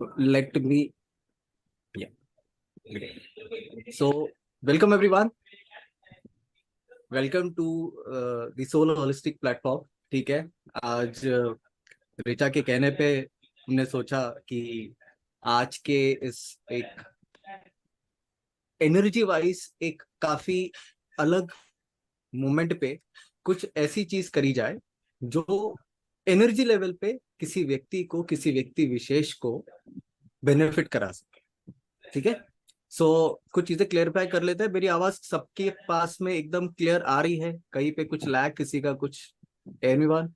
Let me, yeah. Great. So, welcome everyone. Welcome to the Solar Holistic Platform. ठीक है, आज ऋचा के कहने पे हमने सोचा कि आज के इस एक एनर्जी वाइज एक काफी अलग मोमेंट पे कुछ ऐसी चीज करी जाए जो एनर्जी लेवल पे किसी व्यक्ति को, किसी व्यक्ति विशेष को बेनिफिट करा सके। ठीक है, सो कुछ चीजें क्लियरफाई कर लेते हैं। मेरी आवाज सबके पास में एकदम क्लियर आ रही है? कहीं पे कुछ लैग, किसी का कुछ? Everyone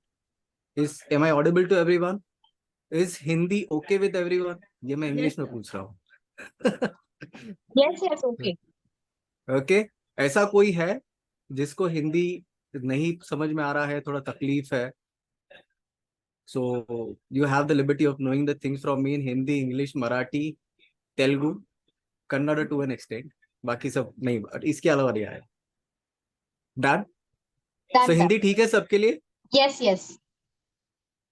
is, am I audible to everyone? Is Hindi okay with everyone? ये मैं इंग्लिश में पूछ रहा हूँ। Yes yes okay. ओके, ऐसा कोई है जिसको हिंदी नहीं समझ में आ रहा है, थोड़ा तकलीफ है? So you have the liberty of knowing the things from me in Hindi, English, Marathi, Telugu, Kannada to an extent. बाकी सब नहीं, इसके अलावा नहीं आया। डन? सो हिंदी ठीक है सबके लिए? Yes yes.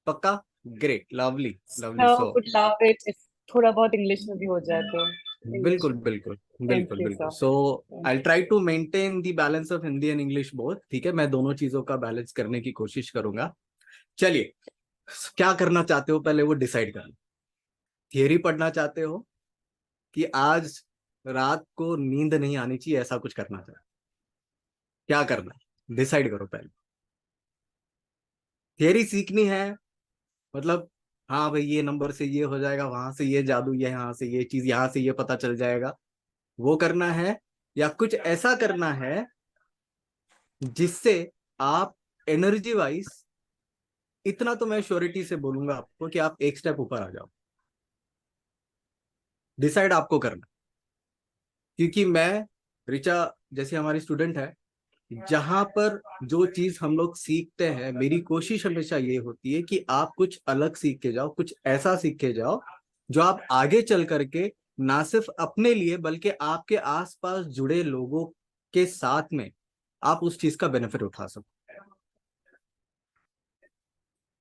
पक्का? Great, lovely lovely. So would love it if थोड़ा बहुत इंग्लिश में भी हो जाए तो। बिल्कुल बिल्कुल बिल्कुल you, बिल्कुल। sir. So I try to maintain the balance of Hindi and English both. ठीक है, मैं दोनों चीजों का बैलेंस करने की कोशिश करूंगा। चलिए, क्या करना चाहते हो पहले वो डिसाइड करना। थियरी पढ़ना चाहते हो कि आज रात को नींद नहीं आनी चाहिए, ऐसा कुछ करना चाहते हो? क्या करना है डिसाइड करो पहले। थियरी सीखनी है मतलब, हाँ भाई ये नंबर से ये हो जाएगा, वहां से ये जादू, ये यहाँ से ये चीज, यहाँ से ये पता चल जाएगा, वो करना है? या कुछ ऐसा करना है जिससे आप एनर्जी वाइज, इतना तो मैं श्योरिटी से बोलूंगा आपको कि आप एक स्टेप ऊपर आ जाओ। डिसाइड आपको करना। क्योंकि मैं, ऋचा जैसी हमारी स्टूडेंट है, जहां पर जो चीज हम लोग सीखते हैं, मेरी कोशिश हमेशा ये होती है कि आप कुछ अलग सीख के जाओ, कुछ ऐसा सीख के जाओ जो आप आगे चल करके ना सिर्फ अपने लिए बल्कि आपके आसपास जुड़े लोगों के साथ में आप उस चीज का बेनिफिट उठा सको।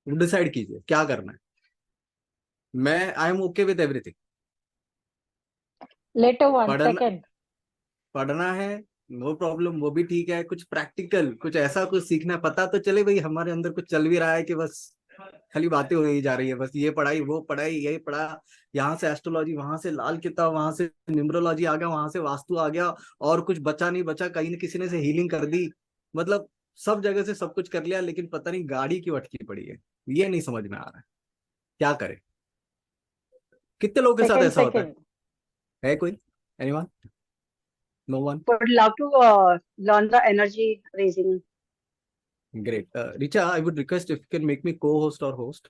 डिसाइड कीजिए क्या करना है। मैं, I am okay with everything. Letter one पढ़ना, सेकंड। पढ़ना है, नो प्रॉब्लम, वो भी ठीक है। कुछ प्रैक्टिकल, कुछ ऐसा कुछ सीखना है, पता तो चले भाई हमारे अंदर कुछ चल भी रहा है कि बस खाली बातें हो ही जा रही है, बस ये पढ़ाई वो पढ़ाई, ये पढ़ा, यहाँ से एस्ट्रोलॉजी, वहां से लाल किताब, वहां से न्यूमरोलॉजी आ गया, वहां से वास्तु आ गया, और कुछ बचा नहीं बचा, कहीं न किसी ने से हीलिंग कर दी। मतलब सब जगह से सब कुछ कर लिया, लेकिन पता नहीं गाड़ी क्यों अटकी पड़ी है, ये नहीं समझ में आ रहा है। क्या करे? कितने लोगों के साथ सेकंड ऐसा होता सेकंड। है कोई? Anyone? No one? Would love to learn the energy raising. Great. Richa, I would request if you can make me co-host or host.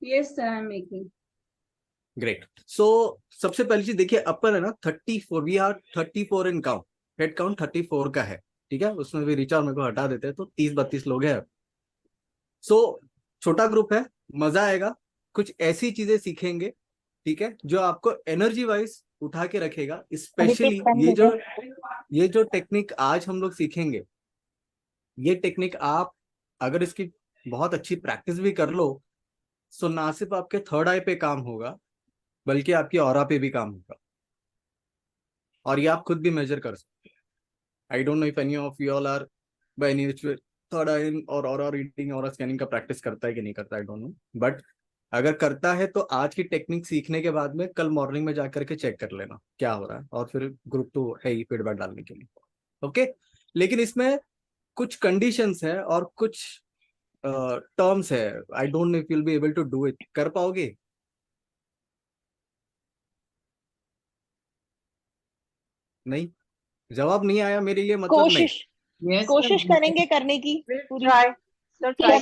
Yes, sir, I'm making. Great. So सबसे पहली चीज देखिए, अपन है ना 34, we are 34 in count, head count 34 का है। ठीक है, उसमें भी रिचा और मेरे को हटा देते हैं तो 30-32 लोग हैं। सो छोटा ग्रुप है, मजा आएगा, कुछ ऐसी चीजें सीखेंगे, ठीक है, जो आपको एनर्जी वाइज उठा के रखेगा। स्पेशली ये जो टेक्निक आज हम लोग सीखेंगे, ये टेक्निक आप अगर इसकी बहुत अच्छी प्रैक्टिस भी कर लो, सो ना सिर्फ आपके थर्ड आई पे काम होगा बल्कि आपकी ऑरा पे भी काम होगा। और ये आप खुद भी मेजर कर सकते हैं। I don't know if any of you all are by any which way third eye और ऑरा रीडिंग, ऑरा स्कैनिंग का प्रैक्टिस करता है कि नहीं करता, आई डोंट नो। बट अगर करता है तो आज की टेक्निक सीखने के बाद में कल मॉर्निंग में जाकर के चेक कर लेना क्या हो रहा है, और फिर ग्रुप तो है ही फीडबैक डालने के लिए। ओके, लेकिन इसमें कुछ कंडीशंस है और कुछ टर्म्स है। I don't know if you will be able to do it. कर पाओगे? नहीं, जवाब नहीं आया मेरे लिए मतलब नहीं। कोशिश करेंगे करने की पूरी। Try. Sir, try.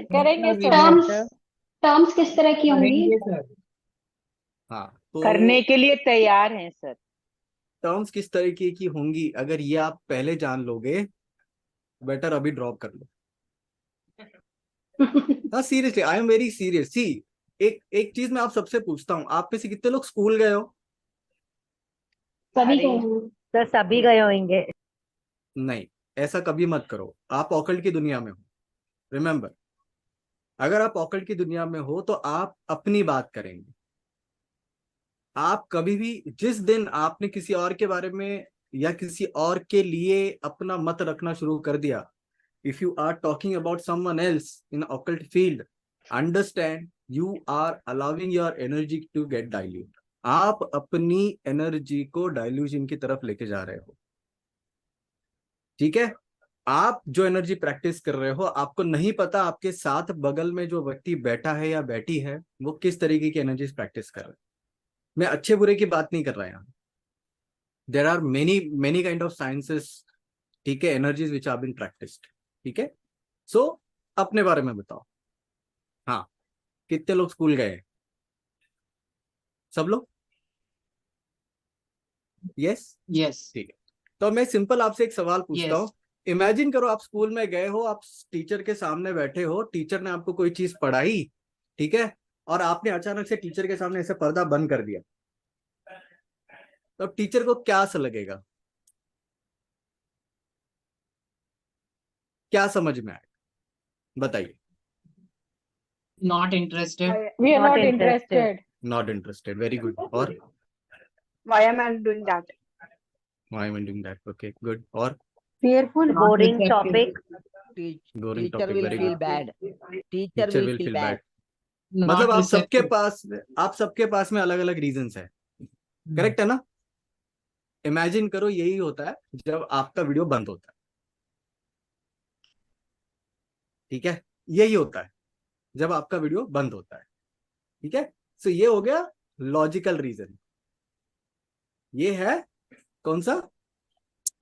करेंगे सर। टर्म्स किस तरह की होंगी? हाँ, तो करने के लिए तैयार हैं सर। टर्म्स किस तरीके की होंगी, अगर ये आप पहले जान लोगे, बेटर अभी ड्रॉप कर लो। हाँ seriously, I am very serious. See, एक एक चीज मैं आप सबसे पूछता हूँ, आप में से कितने लोग स्कूल गए हो? सभी अरे, को सर सभी गए होंगे। नहीं, ऐसा कभी मत करो। आप ऑकल्ट की दुनिया में हो, रिमेम्बर। अगर आप ऑकल्ट की दुनिया में हो तो आप अपनी बात करेंगे, आप कभी भी, जिस दिन आपने किसी और के बारे में या किसी और के लिए अपना मत रखना शुरू कर दिया, if you are talking about someone else in occult field, understand you are allowing your energy to get dilute. आप अपनी एनर्जी को डाइल्यूशन की तरफ लेके जा रहे हो, ठीक है। आप जो एनर्जी प्रैक्टिस कर रहे हो, आपको नहीं पता आपके साथ बगल में जो व्यक्ति बैठा है या बैठी है वो किस तरीके की एनर्जी प्रैक्टिस कर रहे हैं। मैं अच्छे बुरे की बात नहीं कर रहा यहाँ। There are many kind of sciences, ठीक है, energies which are been practised, ठीक है। सो अपने बारे में बताओ। हाँ, कितने लोग स्कूल गए? सब लोग? यस यस ठीक है। तो मैं सिंपल आपसे एक सवाल पूछता Yes. हूँ। इमेजिन करो आप स्कूल में गए हो, आप टीचर के सामने बैठे हो, टीचर ने आपको कोई चीज पढ़ाई, ठीक है, और आपने अचानक से टीचर के सामने ऐसे पर्दा बंद कर दिया, तो टीचर को क्या सा लगेगा? क्या समझ में आएगा बताइए? Not interested We are Not not interested. interested. Not interested, very good. और Why am I doing that? Why am doing that? Okay good. और Fearful. Not Boring receptive. topic. Boring Teacher topic, will very feel good. bad. Teacher Teacher will will feel feel bad. Bad. मतलब Not आप सबके पास में अलग अलग reasons है, correct है ना? इमेजिन करो यही होता है जब आपका वीडियो बंद होता है, ठीक है, यही होता है जब आपका वीडियो बंद होता है, ठीक है। सो ये हो गया लॉजिकल रीजन। ये है कौन सा?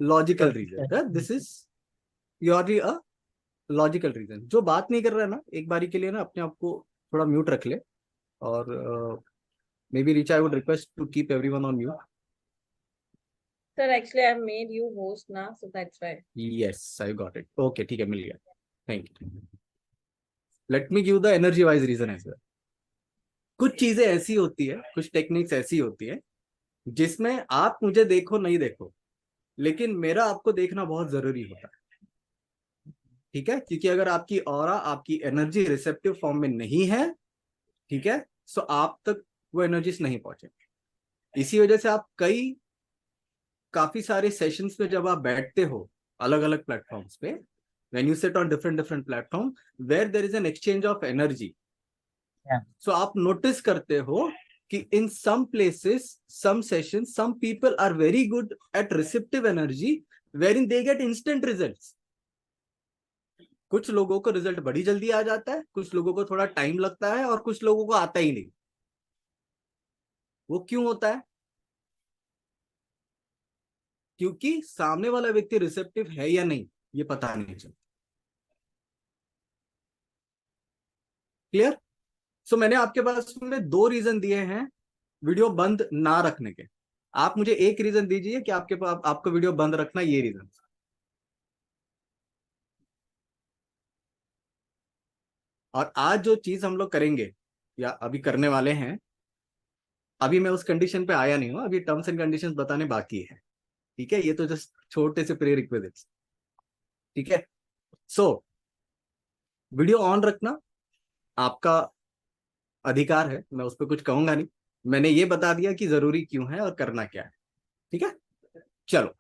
Logical reason. This is purely a logical reason. जो बात नहीं कर रहा है ना, एक बारी के लिए ना अपने आप को थोड़ा म्यूट रख ले, और maybe Richa, I would request to keep everyone on mute. Sir, actually, I've made you host now, so that's why. Yes, I got it. Okay ठीक है, मिल गया, thank you. Let me give the energy wise reason as well. कुछ चीजें ऐसी होती है, कुछ टेक्निक्स ऐसी होती है जिसमें आप मुझे देखो नहीं देखो, लेकिन मेरा आपको देखना बहुत जरूरी होता है, ठीक है। क्योंकि अगर आपकी ऑरा, आपकी एनर्जी रिसेप्टिव फॉर्म में नहीं है, ठीक है, सो आप तक वो एनर्जीज नहीं पहुंचेंगे। इसी वजह से आप काफी सारे सेशंस में जब आप बैठते हो अलग अलग प्लेटफॉर्म्स पे, when you sit on different platform where there is an exchange of energy, so आप नोटिस करते हो कि in some places, some session, some people are very good at receptive energy wherein they get instant results. कुछ लोगों को result बड़ी जल्दी आ जाता है, कुछ लोगों को थोड़ा टाइम लगता है, और कुछ लोगों को आता ही नहीं। वो क्यों होता है? क्योंकि सामने वाला व्यक्ति रिसेप्टिव है या नहीं ये पता नहीं चलता। क्लियर? सो मैंने आपके पास में 2 रीजन दिए हैं वीडियो बंद ना रखने के। आप मुझे एक रीजन दीजिए कि आपके पास आपको वीडियो बंद रखना, ये रीजन। और आज जो चीज हम लोग करेंगे या अभी करने वाले हैं, अभी मैं उस कंडीशन पे आया नहीं हूं, अभी टर्म्स एंड कंडीशंस बताने बाकी है, ठीक है। ये तो जस्ट छोटे से प्री रिक्विजिट्स, ठीक है। सो वीडियो ऑन रखना आपका अधिकार है, मैं उस पर कुछ कहूंगा नहीं। मैंने ये बता दिया कि जरूरी क्यों है और करना क्या है, ठीक है। चलो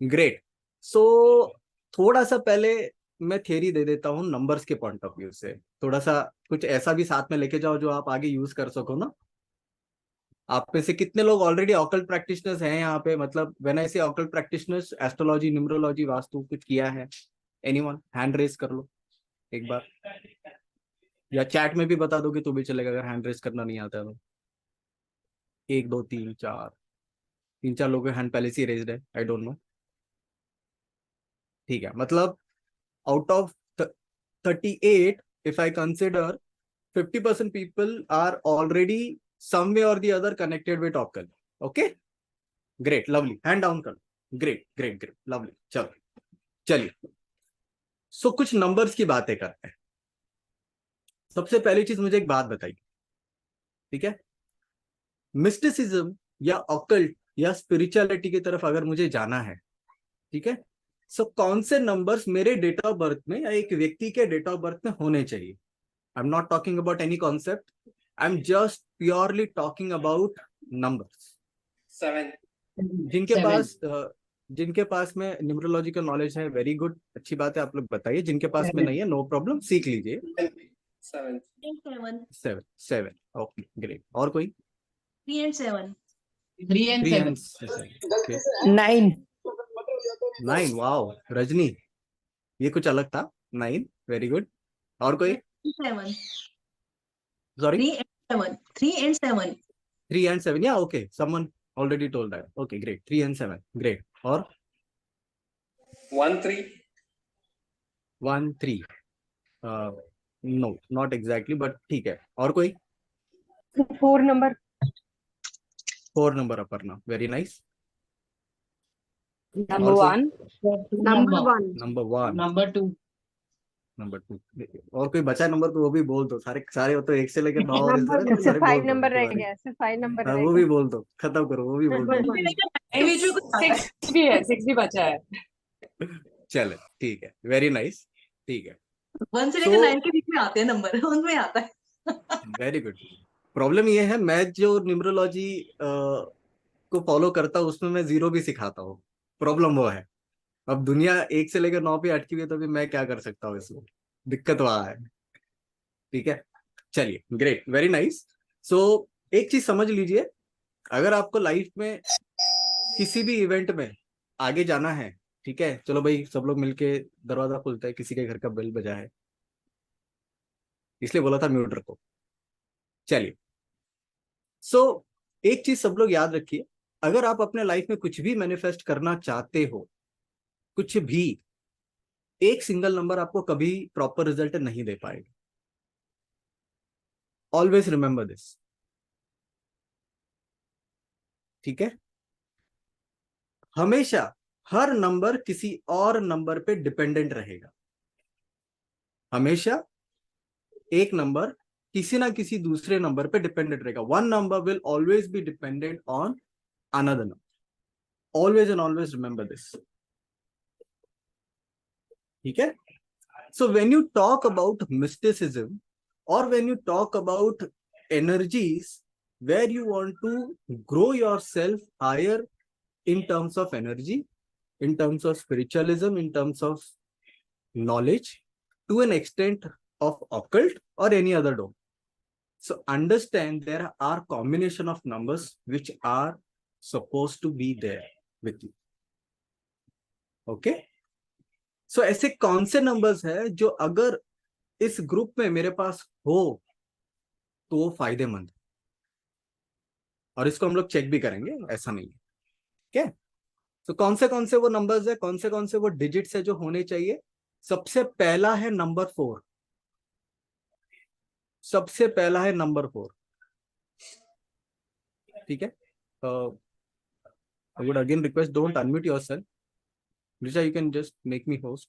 ग्रेट। सो थोड़ा सा पहले मैं थियरी दे देता हूँ नंबर्स के पॉइंट ऑफ व्यू से, थोड़ा सा कुछ ऐसा भी साथ में लेके जाओ जो आप आगे यूज कर सको ना। आप में से कितने लोग ऑलरेडी ऑकल्ट प्रैक्टिशनर्स हैं यहाँ पे? मतलब व्हेन आई से occult practitioners, astrology, numerology, vastu कुछ किया है? एनीवन? हैंड रेज कर लो एक बार, या चैट में भी बता दोगे तो भी चलेगा अगर हैंड रेज करना नहीं आता है तो। 1 2 3 4, 3-4 लोगों के हैंड पहले से रेज्ड है, आई डोंट नो, ठीक है। मतलब out of 38, if I consider 50% people are already some way or the other connected with occult. Okay, great, lovely, hand down करो, great, lovely। चलिए सो कुछ नंबर्स की बातें करते हैं। सबसे पहली चीज मुझे एक बात बताइए, ठीक है, मिस्टिसिज्म या ऑकल्ट या स्पिरिचुअलिटी की तरफ अगर मुझे जाना है, ठीक है, सो कौन से नंबर्स मेरे डेट ऑफ बर्थ में या एक व्यक्ति के डेट ऑफ बर्थ में होने चाहिए? I am not talking about any concept, I'm just purely talking about numbers. 7. जिनके 7. पास जिनके पास में न्यूमरोलॉजिकल नॉलेज है, वेरी गुड, अच्छी बात है, आप लोग बताइए। जिनके पास में नहीं है, नो प्रॉब्लम, सीख लीजिए। 7. 7 7, ओके ग्रेट। और कोई? 3 and 7. 3 and 3 7. and 7, okay. 9. 9, wow Rajni, ये कुछ अलग था। 9, वेरी गुड। और कोई? 7. Sorry, 3 and 7. 3 and 7. 3 and 7, या okay, someone already told that, okay great. 3 and 7, great. और 1 3. 1 3, नो नॉट एग्जैक्टली, बट ठीक है। और कोई? 4 number. 4 number Aparna, very nice. Number और कोई? 1. Number 1. Number 1, Number 2. नंबर 2। और कोई बचा नंबर तो वो भी बोल दो। सारे सारे तो 1 से लेकर 9 और इस तरह तो सिर्फ सारे बोल 5 दो number रह तुम्हारे। गया, सिर्फ 5 number हाँ, रह वो गया। भी बोल दो, खत्म करो, वो भी बोल दो। बीच में कुछ 6 भी है, 6 भी बचा है। चले ठीक है, वेरी नाइस, ठीक है। 1 से So- लेकर 9 के बीच में आते हैं नंबर, उनमें आता है। Very good. प्रॉब्लम ये है, मैं जो न्यूमरोलॉजी को फॉलो करता हूँ उसमें मैं 0 भी सिखाता हूँ। प्रॉब्लम वो है। अब दुनिया 1 से लेकर 9 पे अटकी हुई है, तो भी मैं क्या कर सकता हूँ इसमें, दिक्कत वहां है। ठीक है, चलिए ग्रेट, वेरी नाइस। सो एक चीज समझ लीजिए, अगर आपको लाइफ में किसी भी इवेंट में आगे जाना है, ठीक है, चलो भाई सब लोग मिलके दरवाजा खुलता है, किसी के घर का बेल बजा है, इसलिए बोला था म्यूट रखो। चलिए, सो एक चीज सब लोग याद रखिए, अगर आप अपने लाइफ में कुछ भी मैनिफेस्ट करना चाहते हो, कुछ भी, एक सिंगल नंबर आपको कभी प्रॉपर रिजल्ट नहीं दे पाएगा। ऑलवेज रिमेंबर दिस, ठीक है। हमेशा हर नंबर किसी और नंबर पे डिपेंडेंट रहेगा। हमेशा एक नंबर किसी ना किसी दूसरे नंबर पे डिपेंडेंट रहेगा। One number will always be dependent on another number. Always and always remember this, ठीक है। So when you talk about mysticism और when you talk about energies where you want to grow yourself higher in terms of energy, in terms of spiritualism, in terms of knowledge, to an extent of occult or any other dome. So understand there are combination of numbers which are supposed to be there with you. Okay? So ऐसे कौन से numbers है जो अगर इस group में मेरे पास हो तो वो फायदेमंद, और इसको हम लोग चेक भी करेंगे, ऐसा नहीं है। ठीक है, तो कौन से वो नंबर्स है, कौन से वो डिजिट्स है जो होने चाहिए। सबसे पहला है नंबर 4। सबसे पहला है नंबर 4, ठीक है। I would again request, don't unmute yourself. Risha, you can just make me host.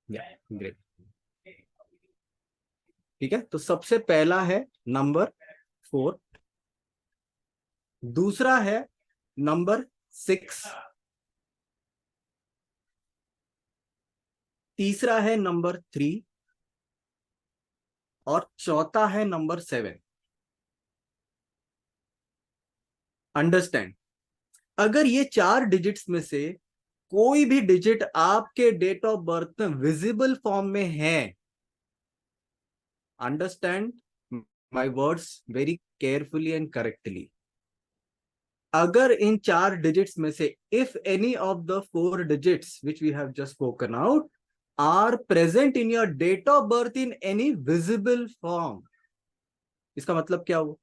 Yeah, great. ठीक है, तो सबसे पहला है नंबर 4, दूसरा है नंबर 6, तीसरा है नंबर 3 और चौथा है नंबर 7। अंडरस्टैंड, अगर ये 4 डिजिट्स में से कोई भी डिजिट आपके डेट ऑफ बर्थ में विजिबल फॉर्म में है, understand my words very carefully and correctly, अगर इन 4 डिजिट्स में से if any of the 4 digits which we have just spoken out are present in your date of birth in any visible form, इसका मतलब क्या हुआ?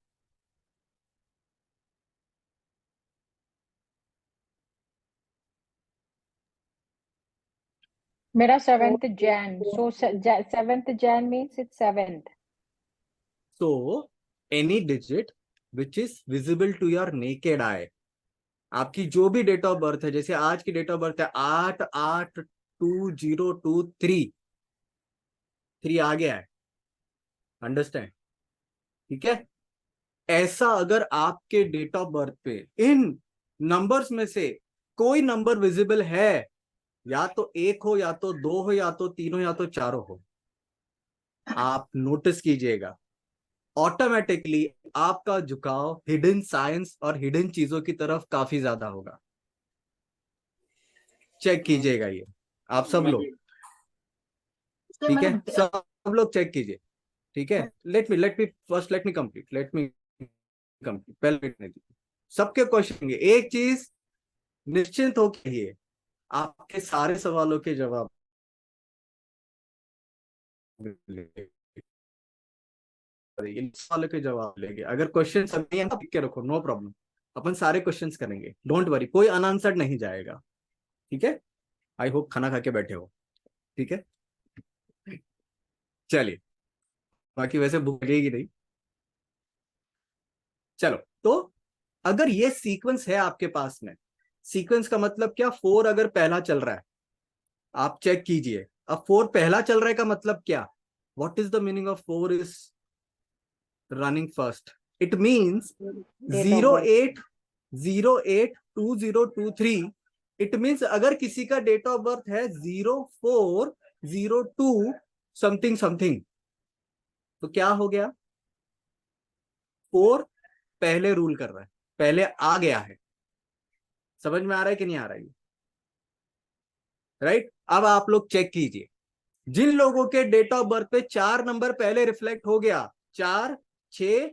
मेरा 7th Jan, so 7th Jan means it's 7th. So any digit which is visible to your naked eye, आपकी जो भी date of birth है, जैसे आज की डेट ऑफ बर्थ है 8/8/2023, 3 आ गया है, अंडरस्टैंड, ठीक है। ऐसा अगर आपके डेट ऑफ बर्थ पे इन नंबर्स में से कोई नंबर विजिबल है, या तो 1 हो, या तो 2 हो, या तो 3 हो, या तो 4 हो, आप नोटिस कीजिएगा, ऑटोमेटिकली आपका झुकाव हिडन साइंस और हिडन चीजों की तरफ काफी ज्यादा होगा। चेक कीजिएगा ये आप सब लोग, सर ठीक है, मतलब सब लोग चेक कीजिए, ठीक है। लेट मी कंप्लीट पहले नहीं दी। सबके क्वेश्चन, एक चीज निश्चिंत हो के आपके सारे सवालों के जवाब इन सवालों के जवाब लेंगे। अगर क्वेश्चन सब नहीं है तो लिख के रखो, नो प्रॉब्लम, अपन सारे क्वेश्चंस करेंगे, डोंट वरी, कोई अनआंसर्ड नहीं जाएगा, ठीक है। आई होप खाना खा के बैठे हो, ठीक है। चलिए, बाकी वैसे भूख लगेगी नहीं। चलो, तो अगर ये सीक्वेंस है आपके पास में, सीक्वेंस का मतलब क्या, 4 अगर पहला चल रहा है, आप चेक कीजिए। अब 4 पहला चल रहा है का मतलब क्या, what is the meaning of 4 is running first? It means Date of birth. 08082023, it means अगर किसी का डेट ऑफ बर्थ है 0402 समथिंग समथिंग, तो क्या हो गया, 4 पहले रूल कर रहा है, पहले आ गया है। समझ में आ रहा है कि नहीं आ रहा है? राइट। अब आप लोग चेक कीजिए, जिन लोगों के डेट ऑफ बर्थ पे 4 नंबर पहले रिफ्लेक्ट हो गया, 4 6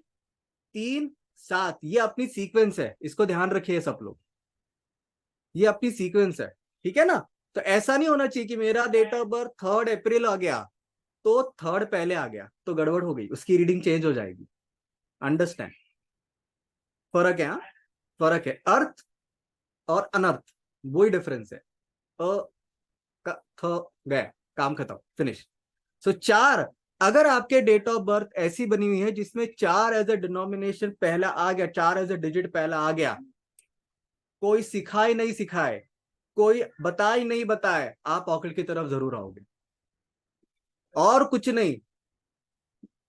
3 7, ये अपनी सीक्वेंस है, इसको ध्यान रखिए सब लोग, ये अपनी सीक्वेंस है, ठीक है ना। तो ऐसा नहीं होना चाहिए कि मेरा डेट ऑफ बर्थ 3 अप्रैल आ गया तो 3 पहले आ गया, तो गड़बड़ हो गई, उसकी रीडिंग चेंज हो जाएगी। अंडरस्टैंड? फर्क है, हाँ फर्क है, अर्थ और अनर्थ, वही डिफरेंस है। गया, काम खत्म, फिनिश। सो 4, अगर आपके डेट ऑफ बर्थ ऐसी बनी हुई है जिसमें 4 एज ए डिनोमिनेशन पहला आ गया, 4 एज ए डिजिट पहला आ गया, कोई सिखाए नहीं सिखाए, कोई बताए नहीं बताए, आप ऑकल्ट की तरफ जरूर आओगे, और कुछ नहीं,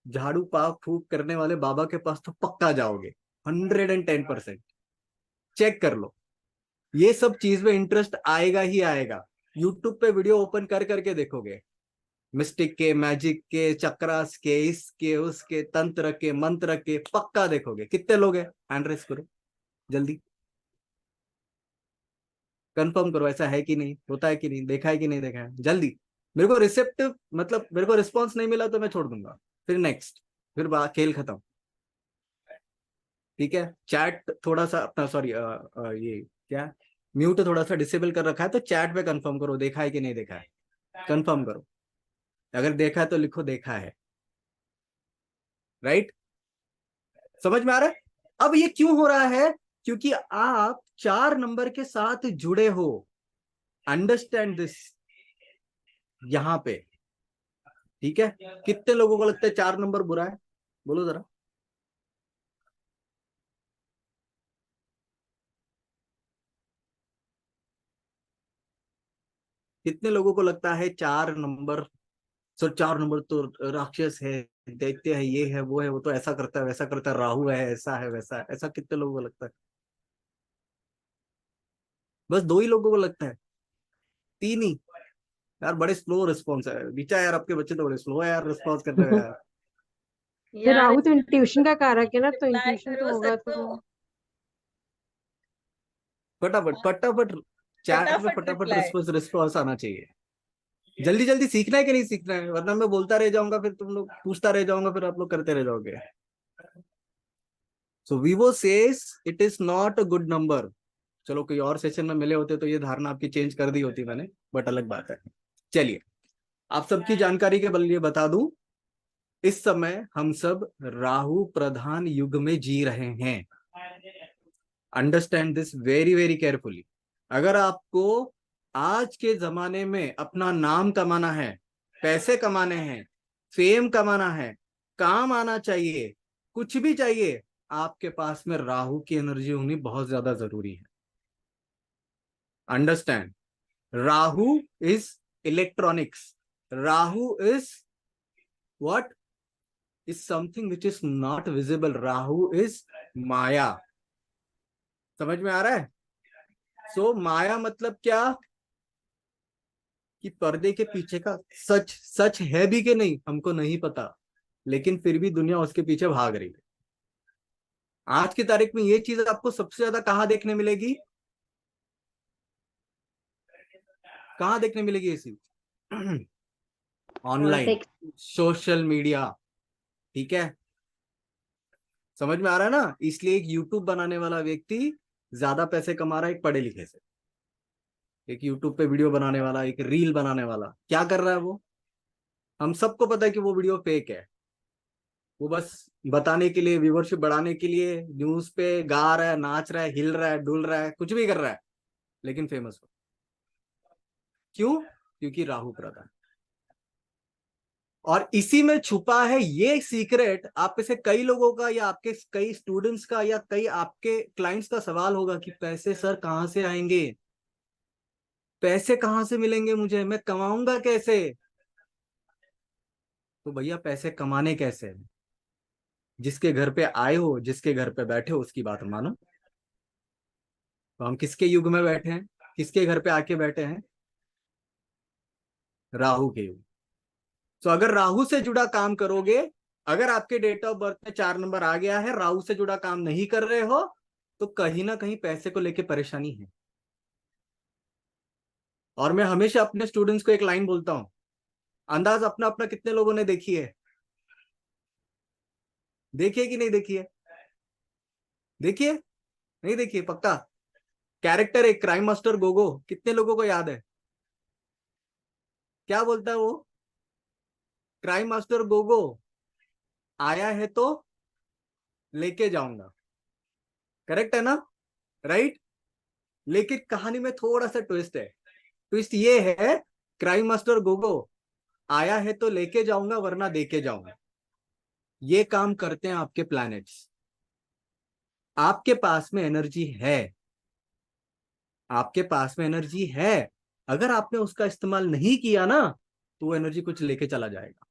झाड़ू पाक फूक करने वाले बाबा के पास तो पक्का जाओगे, 110%। चेक कर लो, ये सब चीज में इंटरेस्ट आएगा ही आएगा। यूट्यूब पे वीडियो ओपन कर करके देखोगे, मिस्टिक के, मैजिक के, चक्रास के, इसके उसके, तंत्र के, मंत्र के, पक्का देखोगे। कितने लोग हैं, हैंड रेस करो जल्दी, कंफर्म करो, ऐसा है कि नहीं, होता है कि नहीं, देखा है कि नहीं देखा है, जल्दी। मेरे को रिसेप्टिव मतलब मेरे को रिस्पॉन्स नहीं मिला तो मैं छोड़ दूंगा, फिर नेक्स्ट, फिर खेल खत्म, ठीक है। चैट थोड़ा सा अपना, सॉरी ये क्या, म्यूट थोड़ा सा डिसेबल कर रखा है, तो चैट पे कंफर्म करो देखा है कि नहीं देखा है, कंफर्म करो, अगर देखा है तो लिखो देखा है। राइट, समझ में आ रहा है? अब ये क्यों हो रहा है, क्योंकि आप 4 नंबर के साथ जुड़े हो, अंडरस्टैंड दिस, यहां पे, ठीक है। कितने लोगों को लगता है 4 नंबर बुरा है, बोलो जरा। कितने लोगों को लगता है 4 नंबर, सर 4 नंबर तो राक्षस है, दैत्य है, ये है वो है, वो तो ऐसा करता है वैसा करता है, राहु है, ऐसा है वैसा है, ऐसा कितने लोगों को लगता है? बस 2 ही लोगों को लगता है, 3 ही। यार बड़े स्लो रिस्पॉन्स है, नीचा यार, आपके बच्चे तो बड़े स्लो है यार रिस्पॉन्स करने में यार। तो राहु तो इंट्यूशन का कारक है ना, तो reply इंट्यूशन तो करो होगा सबको, तो। फटाफट फटाफट चैट में फटाफट फटाफट reply। रिस्पॉन्स आना चाहिए, जल्दी जल्दी सीखना है कि नहीं सीखना है, वरना मैं बोलता रह जाऊंगा, फिर तुम लोग पूछता रह जाऊंगा, फिर आप लोग करते रह जाओगे। So Vivo says it is not a good number. चलो कोई और सेशन में मिले होते तो ये धारणा आपकी चेंज कर दी होती मैंने, बट अलग बात है। चलिए, आप सबकी जानकारी के लिए बता दूं, इस समय हम सब राहु प्रधान युग में जी रहे हैं। Understand this very very carefully. अगर आपको आज के जमाने में अपना नाम कमाना है, पैसे कमाने हैं, फेम कमाना है, काम आना चाहिए, कुछ भी चाहिए, आपके पास में राहु की एनर्जी होनी बहुत ज्यादा जरूरी है। Understand, Rahu is electronics, Rahu is what, is something which is not visible, Rahu is maya. समझ में आ रहा है? सो माया मतलब क्या, कि पर्दे के पीछे का सच सच है भी कि नहीं हमको नहीं पता, लेकिन फिर भी दुनिया उसके पीछे भाग रही है। आज की तारीख में ये चीज आपको सबसे ज्यादा कहाँ देखने मिलेगी? कहाँ देखने मिलेगी ये चीज? Online, social media. ठीक है, समझ में आ रहा है ना? इसलिए एक यूट्यूब बनाने वाला व्यक्ति ज्यादा पैसे कमा रहा है एक पढ़े लिखे से। एक यूट्यूब पे वीडियो बनाने वाला, एक रील बनाने वाला क्या कर रहा है? वो हम सबको पता है कि वो वीडियो फेक है। वो बस बताने के लिए, व्यूवरशिप बढ़ाने के लिए न्यूज पे गा रहा है, नाच रहा है, हिल रहा है, डुल रहा है, कुछ भी कर रहा है, लेकिन फेमस हो। क्यों? क्योंकि राहु प्रधान। और इसी में छुपा है ये सीक्रेट। आप में से कई लोगों का या आपके कई स्टूडेंट्स का या कई आपके क्लाइंट्स का सवाल होगा कि पैसे सर कहां से आएंगे, पैसे कहां से मिलेंगे, मुझे मैं कमाऊंगा कैसे? तो भैया पैसे कमाने कैसे हैं? जिसके घर पे आए हो, जिसके घर पे बैठे हो, उसकी बात मानो। तो हम किसके युग में बैठे हैं? किसके घर पे आके बैठे हैं? राहु के युग। तो अगर राहु से जुड़ा काम करोगे, अगर आपके डेट ऑफ बर्थ में 4 नंबर आ गया है, राहु से जुड़ा काम नहीं कर रहे हो, तो कहीं ना कहीं पैसे को लेके परेशानी है। और मैं हमेशा अपने स्टूडेंट्स को एक लाइन बोलता हूं, अंदाज अपना अपना कितने लोगों ने देखी है? देखिए कि नहीं देखी है? देखिए, नहीं देखिए? पक्का? कैरेक्टर एक क्राइम मास्टर गोगो कितने लोगों को याद है? क्या बोलता है वो? क्राइम मास्टर गोगो आया है तो लेके जाऊंगा। करेक्ट है ना? राइट? लेकिन कहानी में थोड़ा सा ट्विस्ट है। ट्विस्ट ये है, क्राइम मास्टर गोगो आया है तो लेके जाऊंगा वरना देके जाऊंगा। ये काम करते हैं आपके प्लैनेट्स। आपके पास में एनर्जी है, आपके पास में एनर्जी है। अगर आपने उसका इस्तेमाल नहीं किया ना, तो वो एनर्जी कुछ लेके चला जाएगा।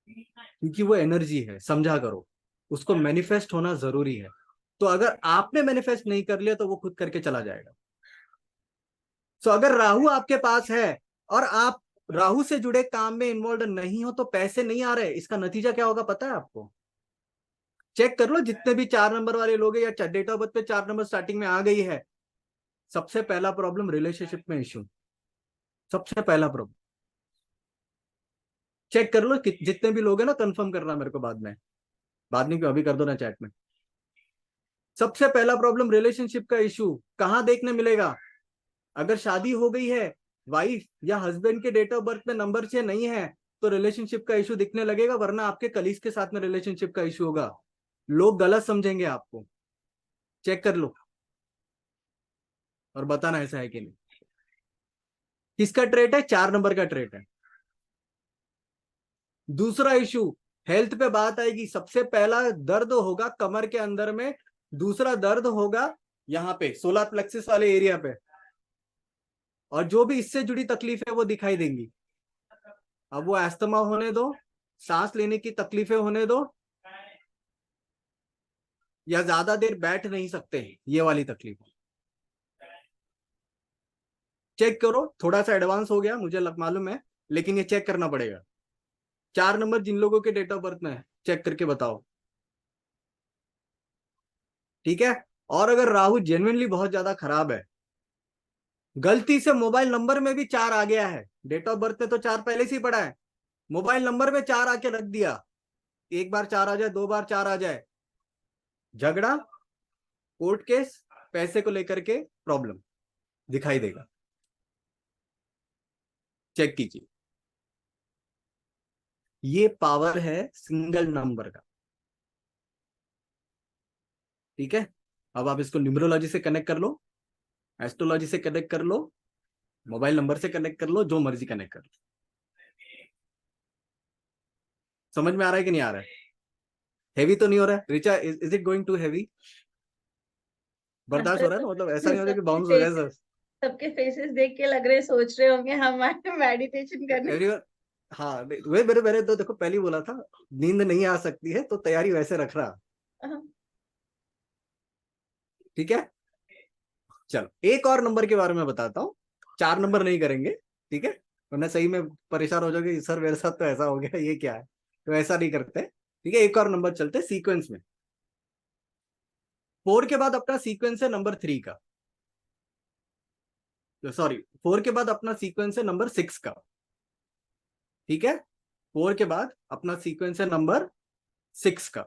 क्योंकि वो एनर्जी है, समझा करो। उसको मैनिफेस्ट होना जरूरी है। तो अगर आपने मैनिफेस्ट नहीं कर लिया तो वो खुद करके चला जाएगा। तो अगर राहु आपके पास है और आप राहु से जुड़े काम में इन्वॉल्व नहीं हो, तो पैसे नहीं आ रहे, इसका नतीजा क्या होगा पता है आपको? चेक कर लो, जितने भी 4 नंबर वाले लोग हैं या डेट ऑफ बर्थ पे 4 नंबर स्टार्टिंग में आ गई है, सबसे पहला प्रॉब्लम रिलेशनशिप में इश्यू। सबसे पहला प्रॉब्लम चेक कर लो कि जितने भी लोग हैं ना, कंफर्म करना मेरे को बाद में क्यों, अभी कर दो ना चैट में। सबसे पहला प्रॉब्लम रिलेशनशिप का इश्यू कहां देखने मिलेगा? अगर शादी हो गई है, वाइफ या हस्बैंड के डेट ऑफ बर्थ में नंबर 6 नहीं है, तो रिलेशनशिप का इश्यू दिखने लगेगा, वरना आपके कलीग के साथ में रिलेशनशिप का इश्यू होगा। लोग गलत समझेंगे आपको। चेक कर लो और बताना ऐसा है कि नहीं। किसका ट्रेट है? 4 नंबर का ट्रेट है। दूसरा इशू, हेल्थ पे बात आएगी। सबसे पहला दर्द होगा कमर के अंदर में, दूसरा दर्द होगा यहाँ पे सोलर प्लेक्सिस वाले एरिया पे, और जो भी इससे जुड़ी तकलीफ है वो दिखाई देंगी। अब वो एस्थमा होने दो, सांस लेने की तकलीफें होने दो, या ज्यादा देर बैठ नहीं सकते हैं, ये वाली तकलीफ। चेक करो, थोड़ा सा एडवांस हो गया मुझे मालूम है, लेकिन ये चेक करना पड़ेगा। 4 नंबर जिन लोगों के डेट ऑफ बर्थ में है, चेक करके बताओ। ठीक है? और अगर राहु जेन्युइनली बहुत ज्यादा खराब है, गलती से मोबाइल नंबर में भी 4 आ गया है, डेट ऑफ बर्थ में तो 4 पहले से ही पड़ा है, मोबाइल नंबर में 4 आके रख दिया, एक बार 4 आ जाए, 2 बार 4 आ जाए, झगड़ा, कोर्ट केस, पैसे को लेकर के प्रॉब्लम दिखाई देगा। चेक कीजिए, ये पावर है सिंगल नंबर का। ठीक है? अब आप इसको न्यूमरोलॉजी से कनेक्ट कर लो, एस्ट्रोलॉजी से कनेक्ट कर लो, मोबाइल नंबर से कनेक्ट कर लो, जो मर्जी कनेक्ट कर लो। समझ में आ रहा है कि नहीं आ रहा है? हेवी तो नहीं हो रहा है? Richa, is it going to heavy? बर्दाश्त हो रहा है ना? मतलब ऐसा नहीं हो रहा कि बाउंस हो जाए सर। सबके फेसेस देख के लग रहे, सोच रहे होंगे हमारे मेडिटेशन करने। एवरीवन, हाँ, वे मेरे तो देखो पहले ही बोला था, नींद नहीं आ सकती है तो तैयारी वैसे रख रहा। ठीक है? चलो एक और नंबर के बारे में बताता हूं। 4 नंबर नहीं करेंगे, ठीक है, वरना सही में परेशान हो जाओगे, सर मेरे साथ तो ऐसा हो गया, ये क्या है, तो ऐसा नहीं करते, ठीक है। एक और नंबर चलते सीक्वेंस में। 4 के बाद अपना सीक्वेंस है नंबर 3 का, सॉरी 4 के बाद अपना सीक्वेंस है नंबर 6 का, ठीक है। 4 के बाद अपना सीक्वेंस है नंबर 6 का,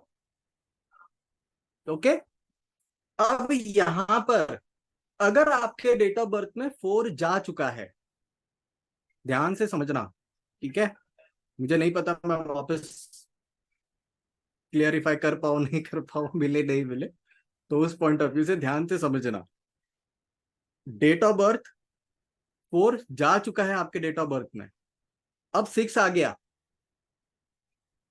ओके। अब यहां पर अगर आपके डेट ऑफ बर्थ में 4 जा चुका है, ध्यान से समझना, ठीक है, मुझे नहीं पता मैं वापस क्लियरिफाई कर पाऊं नहीं कर पाऊं, मिले नहीं मिले, तो उस पॉइंट ऑफ व्यू से ध्यान से समझना। डेट ऑफ बर्थ 4 जा चुका है आपके डेट ऑफ बर्थ में, अब 6 आ गया,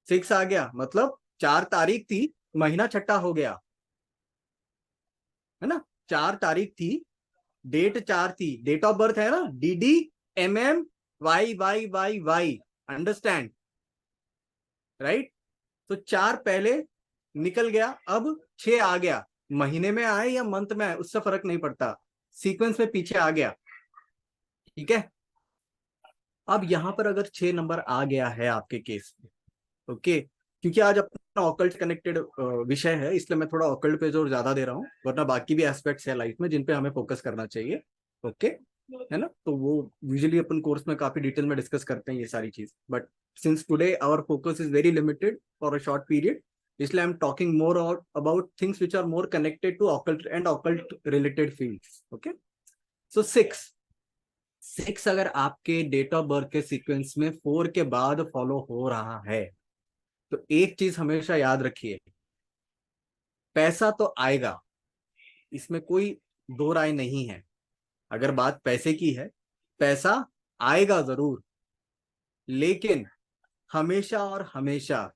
6 आ गया मतलब 4 तारीख थी, महीना छठा हो गया, है ना। 4 तारीख थी, डेट 4 थी, डेट ऑफ बर्थ है ना, DDMMYYYY, अंडरस्टैंड, राइट। तो 4 पहले निकल गया, अब 6 आ गया, महीने में आए या मंथ में आए उससे फर्क नहीं पड़ता, सीक्वेंस में पीछे आ गया, ठीक है। अब यहां पर अगर 6 नंबर आ गया है आपके केस में, ओके, क्योंकि आज अपना ऑकल्ट कनेक्टेड विषय है, इसलिए मैं थोड़ा ऑकल्ट पे जोर ज्यादा दे रहा हूँ, वरना बाकी भी एस्पेक्ट्स है लाइफ में जिन पे हमें फोकस करना चाहिए, ओके, है ना। तो वो यूजुअली अपन कोर्स में काफी डिटेल में डिस्कस करते हैं ये सारी चीज, but since today our focus is very limited for a short period, इसलिए I am talking more about things which are more connected to occult and occult related fields, okay. So 6 अगर आपके date of birth के sequence में 4 के बाद follow हो रहा है, तो एक चीज हमेशा याद रखिए, पैसा तो आएगा, इसमें कोई दो राय नहीं है। अगर बात पैसे की है, पैसा आएगा जरूर, लेकिन हमेशा और हमेशा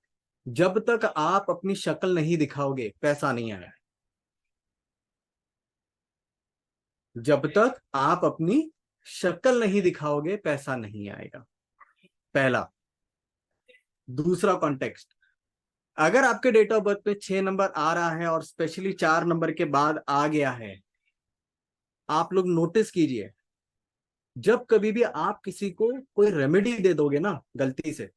जब तक आप अपनी शक्ल नहीं दिखाओगे पैसा नहीं आएगा। जब तक आप अपनी शक्ल नहीं दिखाओगे पैसा नहीं आएगा, पहला। दूसरा कॉन्टेक्स्ट, अगर आपके डेट ऑफ बर्थ में 6 नंबर आ रहा है और स्पेशली 4 नंबर के बाद आ गया है, आप लोग नोटिस कीजिए, जब कभी भी आप किसी को कोई रेमेडी दे दोगे ना, गलती से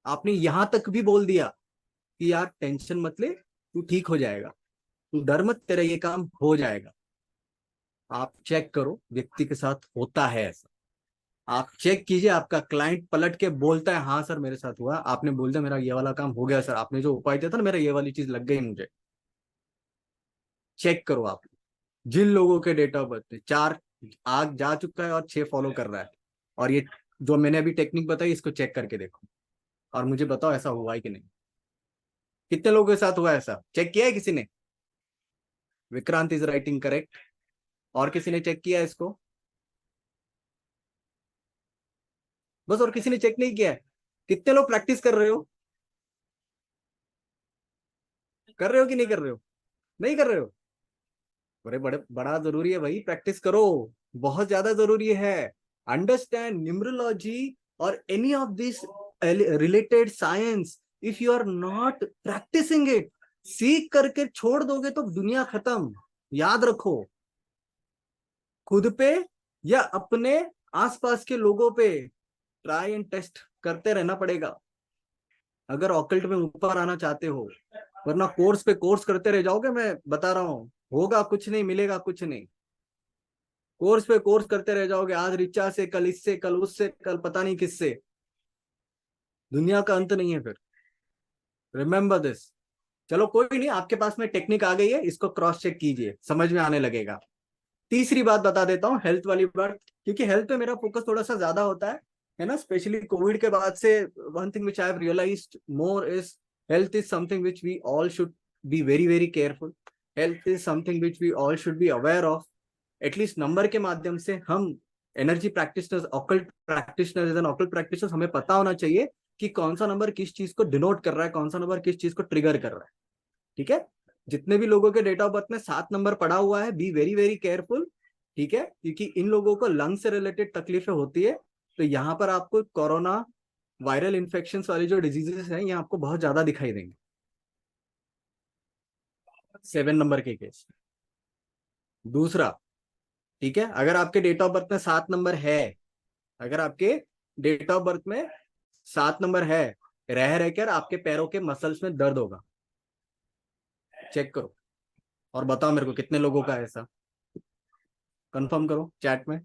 आपने यहां तक भी बोल दिया कि यार टेंशन मत ले, तू ठीक हो जाएगा, तू डर मत, तेरा ये काम हो जाएगा, आप चेक करो व्यक्ति के साथ होता है ऐसा। आप चेक कीजिए, आपका क्लाइंट पलट के बोलता है हाँ सर मेरे साथ हुआ, आपने बोल दिया मेरा ये वाला काम हो गया सर, आपने जो उपाय दिया था ना मेरा ये वाली चीज लग गई मुझे। चेक करो आप, जिन लोगों के डेट ऑफ बर्थ में 4 आग जा चुका है और 6 फॉलो कर रहा है, और ये जो मैंने अभी टेक्निक बताई इसको चेक करके देखो और मुझे बताओ ऐसा हुआ है कि नहीं। कितने लोगों के साथ हुआ ऐसा, चेक किया है किसी ने? Vikrant is writing correct. और किसी ने चेक किया है इसको? बस, और किसी ने चेक नहीं किया है? कितने लोग प्रैक्टिस कर रहे हो? कर रहे हो कि नहीं कर रहे हो? नहीं कर रहे हो? बड़े बड़े बड़ा जरूरी है भाई, प्रैक्टिस करो, बहुत ज्यादा जरूरी है। अंडरस्टैंड न्यूमरोलॉजी और any of this related science, if you are not practising it, सीख करके छोड़ दोगे तो दुनिया खत्म। याद रखो, खुद पे या अपने आसपास के लोगों पे ट्राई एंड टेस्ट करते रहना पड़ेगा अगर ऑकल्ट में ऊपर आना चाहते हो, वरना कोर्स पे कोर्स करते रह जाओगे, मैं बता रहा हूं, होगा कुछ नहीं, मिलेगा कुछ नहीं। कोर्स पे कोर्स करते रह जाओगे, आज रिचा से, कल इससे, कल उससे, कल पता नहीं किससे, दुनिया का अंत नहीं है फिर। Remember this. चलो कोई नहीं, आपके पास में टेक्निक आ गई है, इसको क्रॉस चेक कीजिए, समझ में आने लगेगा। तीसरी बात बता देता हूँ, हेल्थ वाली बात, क्योंकि हेल्थ पे मेरा फोकस थोड़ा सा ज्यादा होता है ना, स्पेशली कोविड के बाद से। One thing which I have realised more is health is something which we all should be very very careful. Health is something which we all should be aware of. At least number के माध्यम से हम energy practitioners, occult practitioners and occult practitioners, हमें पता होना चाहिए कि कौन सा नंबर किस चीज को डिनोट कर रहा है, कौन सा नंबर किस चीज को ट्रिगर कर रहा है, ठीक है। जितने भी लोगों के डेट ऑफ बर्थ में 7 नंबर पड़ा हुआ है, बी वेरी वेरी केयरफुल, ठीक है, क्योंकि इन लोगों को लंग से रिलेटेड तकलीफें होती है। तो यहाँ पर आपको कोरोना वायरल इन्फेक्शन वाली जो डिजीजेस हैं ये आपको बहुत ज्यादा दिखाई देंगे 7 नंबर के केस। दूसरा, ठीक है, अगर आपके डेट ऑफ बर्थ में 7 नंबर है, अगर आपके डेट ऑफ बर्थ में 7 नंबर है, रह रहकर आपके पैरों के मसल्स में दर्द होगा। चेक करो और बताओ मेरे को कितने लोगों का है ऐसा, कंफर्म करो चैट में।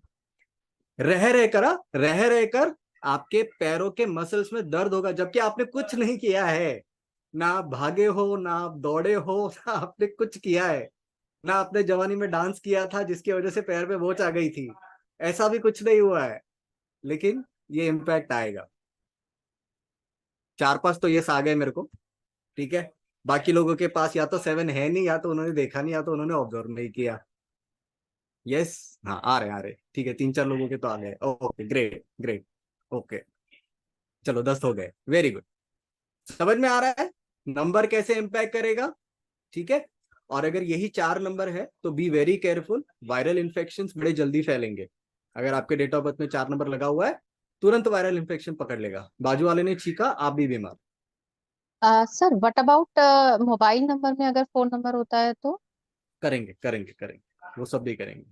रह रहकर आपके पैरों के मसल्स में दर्द होगा, जबकि आपने कुछ नहीं किया है, ना आप भागे हो, ना आप दौड़े हो, ना आपने कुछ किया है, ना आपने जवानी में डांस किया था जिसकी वजह से पैर पे बोझ आ गई थी, ऐसा भी कुछ नहीं हुआ है, लेकिन ये इम्पैक्ट आएगा। 4-5 तो यस आ गए मेरे को, ठीक है। बाकी लोगों के पास या तो 7 है नहीं, या तो उन्होंने देखा नहीं, या तो उन्होंने ऑब्जर्व नहीं किया। यस, हाँ आ रहे, ठीक है, 3-4 लोगों के तो आ गए। ओके ग्रेट ग्रेट, ओके चलो 10 हो गए, वेरी गुड। समझ में आ रहा है नंबर कैसे इम्पैक्ट करेगा, ठीक है। और अगर यही 4 नंबर है तो be very careful, viral infection बड़े जल्दी फैलेंगे। अगर आपके डेट ऑफ बर्थ में 4 नंबर लगा हुआ है, तुरंत वायरल इन्फेक्शन पकड़ लेगा। बाजू वाले ने छींका, आप भी बीमार। Sir what about mobile number में अगर 4 नंबर होता है तो? करेंगे, वो सब भी करेंगे।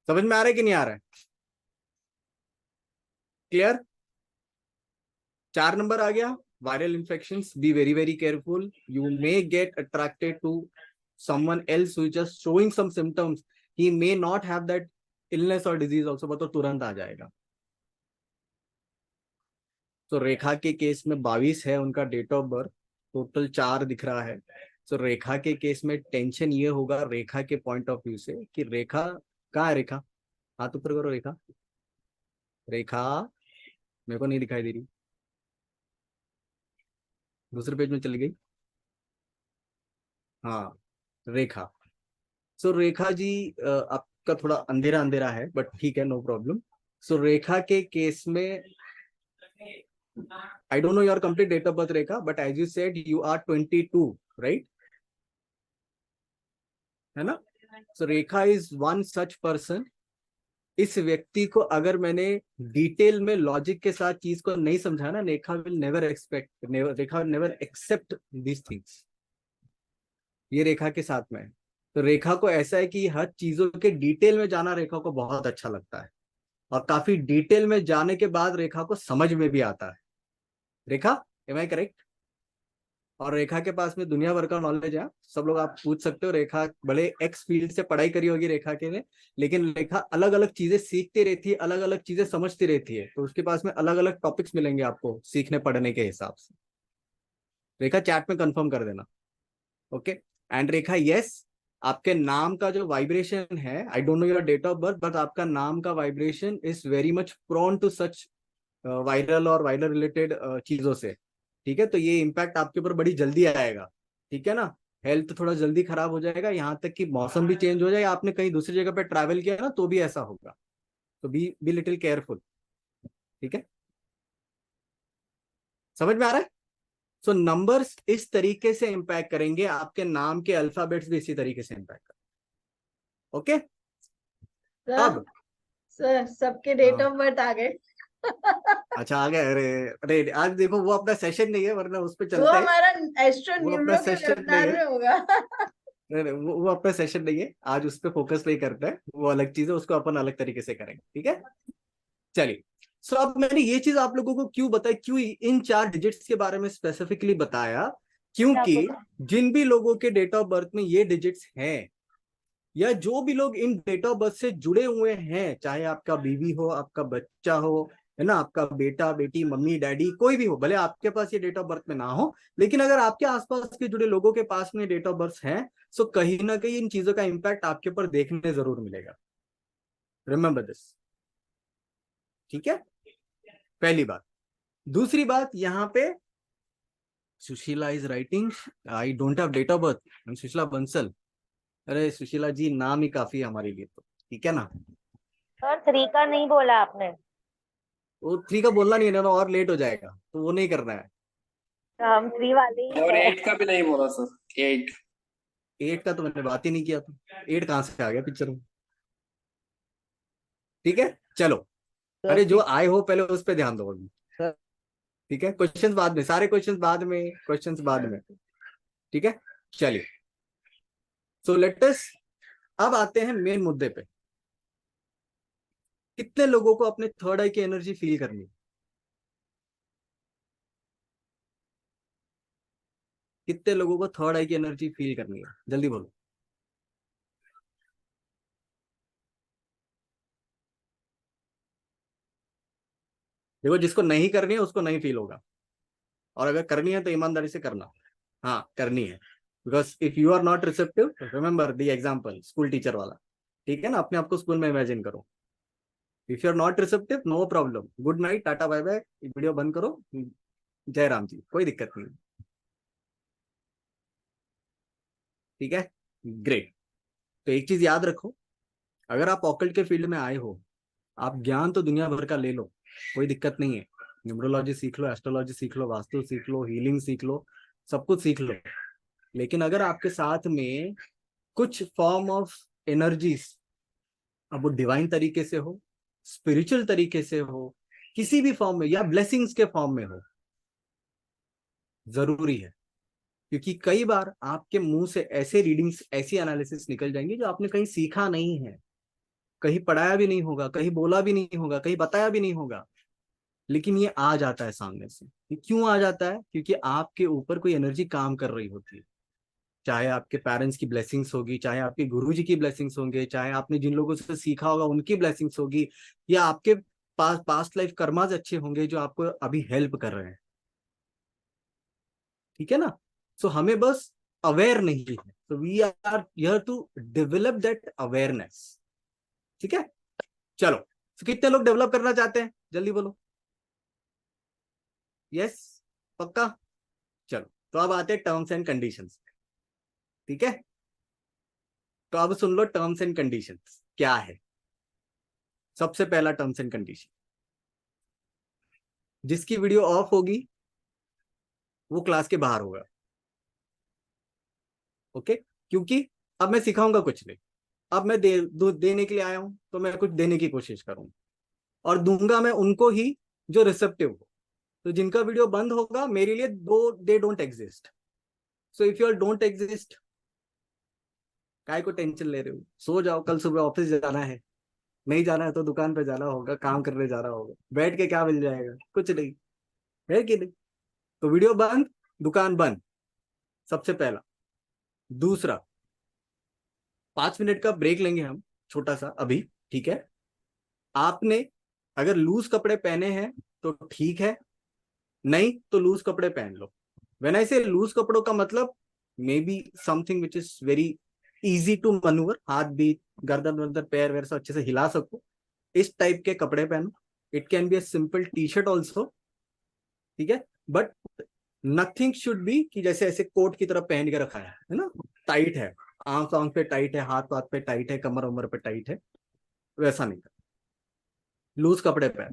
समझ में आ रहा है कि नहीं आ रहा है? क्लियर? 4 नंबर आ गया, viral infections, be very very careful, you may get attracted to someone else who is just showing some symptoms, he may not have that illness or disease also, but तो तुरंत आ जाएगा। तो रेखा के case में 22 है उनका date of birth, total 4 दिख रहा है। तो रेखा के केस में टेंशन ये होगा रेखा के पॉइंट ऑफ व्यू से कि रेखा कहाँ है, रेखा हाथ ऊपर करो, रेखा मेरे को नहीं दिखाई दे रही, दूसरे पेज में चली गई। हाँ रेखा, सो रेखा जी आपका थोड़ा अंधेरा अंधेरा है, बट ठीक है, नो प्रॉब्लम। सो रेखा के केस में I don't know your complete date of birth Rekha, but as you said you are 22, right, है ना। So Rekha is one such person, इस व्यक्ति को अगर मैंने डिटेल में लॉजिक के साथ चीज को नहीं समझा ना, Rekha will never accept this things. ये रेखा के साथ में है। तो रेखा को ऐसा है कि हर चीजों के डिटेल में जाना रेखा को बहुत अच्छा लगता है, और काफी डिटेल में जाने के बाद रेखा को समझ में भी आता है। रेखा, एम आई करेक्ट? और रेखा के पास में दुनिया भर का नॉलेज है, सब लोग आप पूछ सकते हो। रेखा बड़े एक्स फील्ड से पढ़ाई करी होगी रेखा के ने, लेकिन रेखा अलग अलग चीजें सीखती रहती है, अलग अलग चीजें समझती रहती है, तो उसके पास में अलग अलग टॉपिक्स मिलेंगे आपको सीखने पढ़ने के हिसाब से। रेखा चैट में कंफर्म कर देना, ओके। एंड रेखा यस, आपके नाम का जो वाइब्रेशन है, I don't know your date of birth, but आपका नाम का vibration is very much prone to such viral और वायरल रिलेटेड चीजों से, ठीक है। तो ये इम्पैक्ट आपके ऊपर बड़ी जल्दी आएगा, ठीक है ना। हेल्थ थोड़ा जल्दी खराब हो जाएगा, यहाँ तक कि मौसम भी चेंज हो जाएगा, आपने कहीं दूसरी जगह पे ट्रैवल किया ना तो भी ऐसा होगा, तो बी लिटिल केयरफुल, ठीक है। समझ में आ रहा है? सो नंबर्स इस तरीके से इंपैक्ट करेंगे, आपके नाम के अल्फाबेट्स भी इसी तरीके से इंपैक्ट करेंगे, ओके। अब सर सबके डेट हाँ। ऑफ बर्थ आ गए। अच्छा आ गए, अरे अरे आज देखो वो अपना सेशन नहीं है, वरना उस पे वो चलते हैं। हमारा एस्ट्रो वो अपना न्यूरो के सेशन नहीं वेबिनार है, में होगा। नहीं वो अपना सेशन नहीं है, आज उस पर फोकस नहीं करता है, वो अलग चीज है, उसको अपन अलग तरीके से करेंगे, ठीक है। चलिए, सो अब मैंने ये चीज आप लोगों को क्यों बताई, क्यों इन 4 डिजिट्स के बारे में स्पेसिफिकली बताया, क्योंकि जिन भी लोगों के डेट ऑफ बर्थ में ये डिजिट्स हैं, या जो भी लोग इन डेट ऑफ बर्थ से जुड़े हुए हैं, चाहे आपका बीवी हो, आपका बच्चा हो, है ना, आपका बेटा बेटी, मम्मी डैडी, कोई भी हो, भले आपके पास ये डेट ऑफ बर्थ में ना हो, लेकिन अगर आपके आसपास के जुड़े लोगों के पास में डेट ऑफ बर्थ हैं, सो कहीं ना कहीं इन चीजों का इंपैक्ट आपके ऊपर देखने जरूर मिलेगा। रिमेंबर दिस, ठीक है, पहली बात। दूसरी बात, यहाँ पे Sushila is writing I don't have date of birth, Sushila Bansal. अरे सुशीला जी, नाम ही काफी है हमारे लिए, तो ठीक है ना। सर 3 का नहीं बोला आपने। वो 3 का बोलना नहीं है ना, और लेट हो जाएगा, तो वो नहीं करना है। तो हम 3 वाले ही और हैं। 8 का भी नहीं बोला सर, 8। 8 का तो मैंने बात ही नहीं किया था, 8 कहाँ से आ गया पिक्चर में, ठीक है। चलो, अरे जो आए हो पहले उस पर ध्यान दो अभी, ठीक है। क्वेश्चंस बाद में, सारे क्वेश्चंस बाद में, क्वेश्चंस बाद में, ठीक है। चलिए, सो लेट अस अब आते हैं मेन मुद्दे पे। कितने लोगों को अपने थर्ड आई की एनर्जी फील करनी है? कितने लोगों को थर्ड आई की एनर्जी फील करनी है? जल्दी बोलो। देखो, जिसको नहीं करनी है उसको नहीं फील होगा, और अगर करनी है तो ईमानदारी से करना। हाँ, करनी है, because if you are not receptive, remember the example school teacher वाला, ठीक है ना? अपने आप को स्कूल में इमेजिन करो। If you are not receptive, no problem, good night, tata bye bye, video बंद करो, जय राम जी, कोई दिक्कत नहीं। ठीक है, ग्रेट। तो एक चीज याद रखो, अगर आप ऑकल्ट के फील्ड में आए हो, आप ज्ञान तो दुनिया भर का ले लो, कोई दिक्कत नहीं है। न्यूमरोलॉजी सीख लो, एस्ट्रोलॉजी सीख लो, वास्तु सीख लो, हीलिंग सीख लो, सब कुछ सीख लो। लेकिन अगर आपके साथ में कुछ फॉर्म ऑफ एनर्जीज, अब वो डिवाइन तरीके से हो, स्पिरिचुअल तरीके से हो, किसी भी फॉर्म में, या ब्लेसिंग्स के फॉर्म में हो, जरूरी है। क्योंकि कई बार आपके मुंह से ऐसे रीडिंग्स, ऐसी एनालिसिस निकल जाएंगी जो आपने कहीं सीखा नहीं है, कहीं पढ़ाया भी नहीं होगा, कहीं बोला भी नहीं होगा, कहीं बताया भी नहीं होगा, लेकिन ये आ जाता है सामने से। ये क्यों आ जाता है? क्योंकि आपके ऊपर कोई एनर्जी काम कर रही होती है। चाहे आपके पेरेंट्स की ब्लेसिंग्स होगी, चाहे आपके गुरुजी की ब्लेसिंग्स होंगे, चाहे आपने जिन लोगों से सीखा होगा उनकी ब्लेसिंग्स होगी, या आपके पास्ट लाइफ कर्माज अच्छे होंगे जो आपको अभी हेल्प कर रहे हैं। ठीक है ना? सो हमें बस अवेयर नहीं है, तो we are here to develop that awareness. ठीक है, चलो। तो कितने लोग डेवलप करना चाहते हैं? जल्दी बोलो। यस, पक्का? चलो, तो अब आते हैं टर्म्स एंड कंडीशंस। ठीक है, तो अब सुन लो टर्म्स एंड कंडीशंस क्या है। सबसे पहला टर्म्स एंड कंडीशन, जिसकी वीडियो ऑफ होगी वो क्लास के बाहर होगा। ओके? क्योंकि अब मैं सिखाऊंगा कुछ नहीं, अब मैं देने के लिए आया हूं, तो मैं कुछ देने की कोशिश करूंगा, और दूंगा मैं उनको ही जो रिसेप्टिव हो। तो जिनका वीडियो बंद होगा, मेरे लिए they don't exist. So if you don't exist, काय को टेंशन ले रहे हो? सो जाओ, कल सुबह ऑफिस जाना है, नहीं जाना है तो दुकान पे जाना होगा, काम करने जाना होगा, बैठ के क्या मिल जाएगा? कुछ नहीं, है कि नहीं? तो वीडियो बंद, दुकान बंद, सबसे पहला। दूसरा, 5 मिनट का ब्रेक लेंगे हम, छोटा सा अभी। ठीक है, आपने अगर लूज कपड़े पहने हैं तो ठीक है, नहीं तो लूज कपड़े पहन लो। व्हेन आई से लूज कपड़ों का मतलब maybe something which is very easy to manoeuvre, हाथ भी, गर्दन वर्दन, पैर वैर सब अच्छे से हिला सको, इस टाइप के कपड़े पहनो। It can be a simple T shirt also, ठीक है, बट नथिंग शुड बी कि जैसे ऐसे कोट की तरह पहन के रखा है ना, टाइट है, आंख पे टाइट है, हाथ वाथ पे टाइट है, कमर उमर पे टाइट है, वैसा नहीं कर, लूज कपड़े पहन।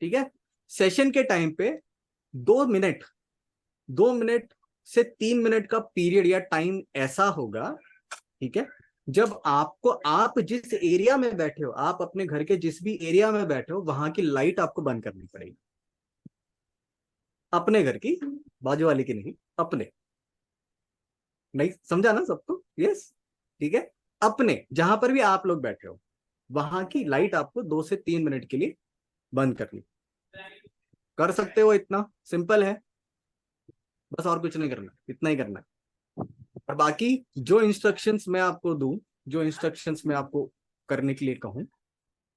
ठीक है, सेशन के टाइम पे 2 मिनट से 3 मिनट का पीरियड या टाइम ऐसा होगा, ठीक है, जब आपको, आप जिस एरिया में बैठे हो, आप अपने घर के जिस भी एरिया में बैठे हो, वहां की लाइट आपको बंद करनी पड़ेगी। अपने घर की, बाजू वाले की नहीं, अपने। नहीं समझा ना सबको? यस, ठीक है, अपने जहां पर भी आप लोग बैठे हो वहां की लाइट आपको 2 से 3 मिनट के लिए बंद करनी। कर सकते हो? इतना सिंपल है, बस और कुछ नहीं करना, इतना ही करना है। और बाकी जो इंस्ट्रक्शंस मैं आपको दूं, जो इंस्ट्रक्शंस मैं आपको करने के लिए कहूं,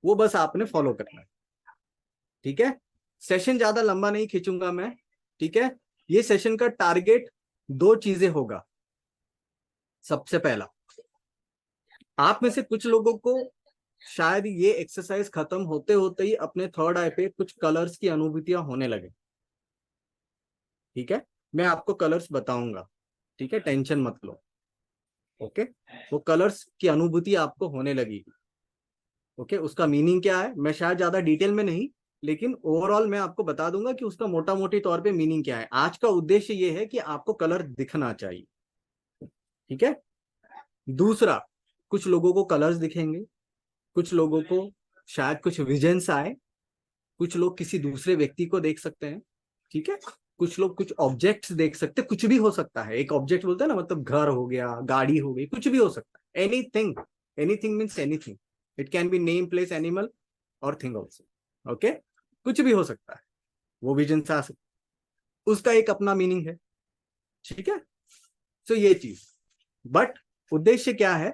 वो बस आपने फॉलो करना है। ठीक है, सेशन ज्यादा लंबा नहीं खींचूंगा मैं। ठीक है, ये सेशन का टारगेट 2 चीजें होगा। सबसे पहला, आप में से कुछ लोगों को शायद ये एक्सरसाइज खत्म होते होते ही अपने थर्ड आई पे कुछ कलर्स की अनुभूतियां होने लगे। ठीक है, मैं आपको कलर्स बताऊंगा, ठीक है, टेंशन मत लो। ओके, वो कलर्स की अनुभूति आपको होने लगेगी। ओके, उसका मीनिंग क्या है मैं शायद ज्यादा डिटेल में नहीं, लेकिन ओवरऑल मैं आपको बता दूंगा कि उसका मोटा मोटी तौर पे मीनिंग क्या है। आज का उद्देश्य ये है कि आपको कलर दिखना चाहिए। ठीक है, दूसरा, कुछ लोगों को कलर्स दिखेंगे, कुछ लोगों को शायद कुछ विजन्स आए, कुछ लोग किसी दूसरे व्यक्ति को देख सकते हैं। ठीक है, कुछ लोग कुछ ऑब्जेक्ट्स देख सकते हैं, कुछ भी हो सकता है। एक ऑब्जेक्ट बोलते हैं ना, मतलब घर हो गया, गाड़ी हो गई, कुछ भी हो सकता है। Anything, anything means anything. It can B name, place, animal, और थिंग ऑल्सो। ओके, कुछ भी हो सकता है, वो विजन से आ सकता, उसका एक अपना मीनिंग है, ठीक है। सो ये चीज, बट उद्देश्य क्या है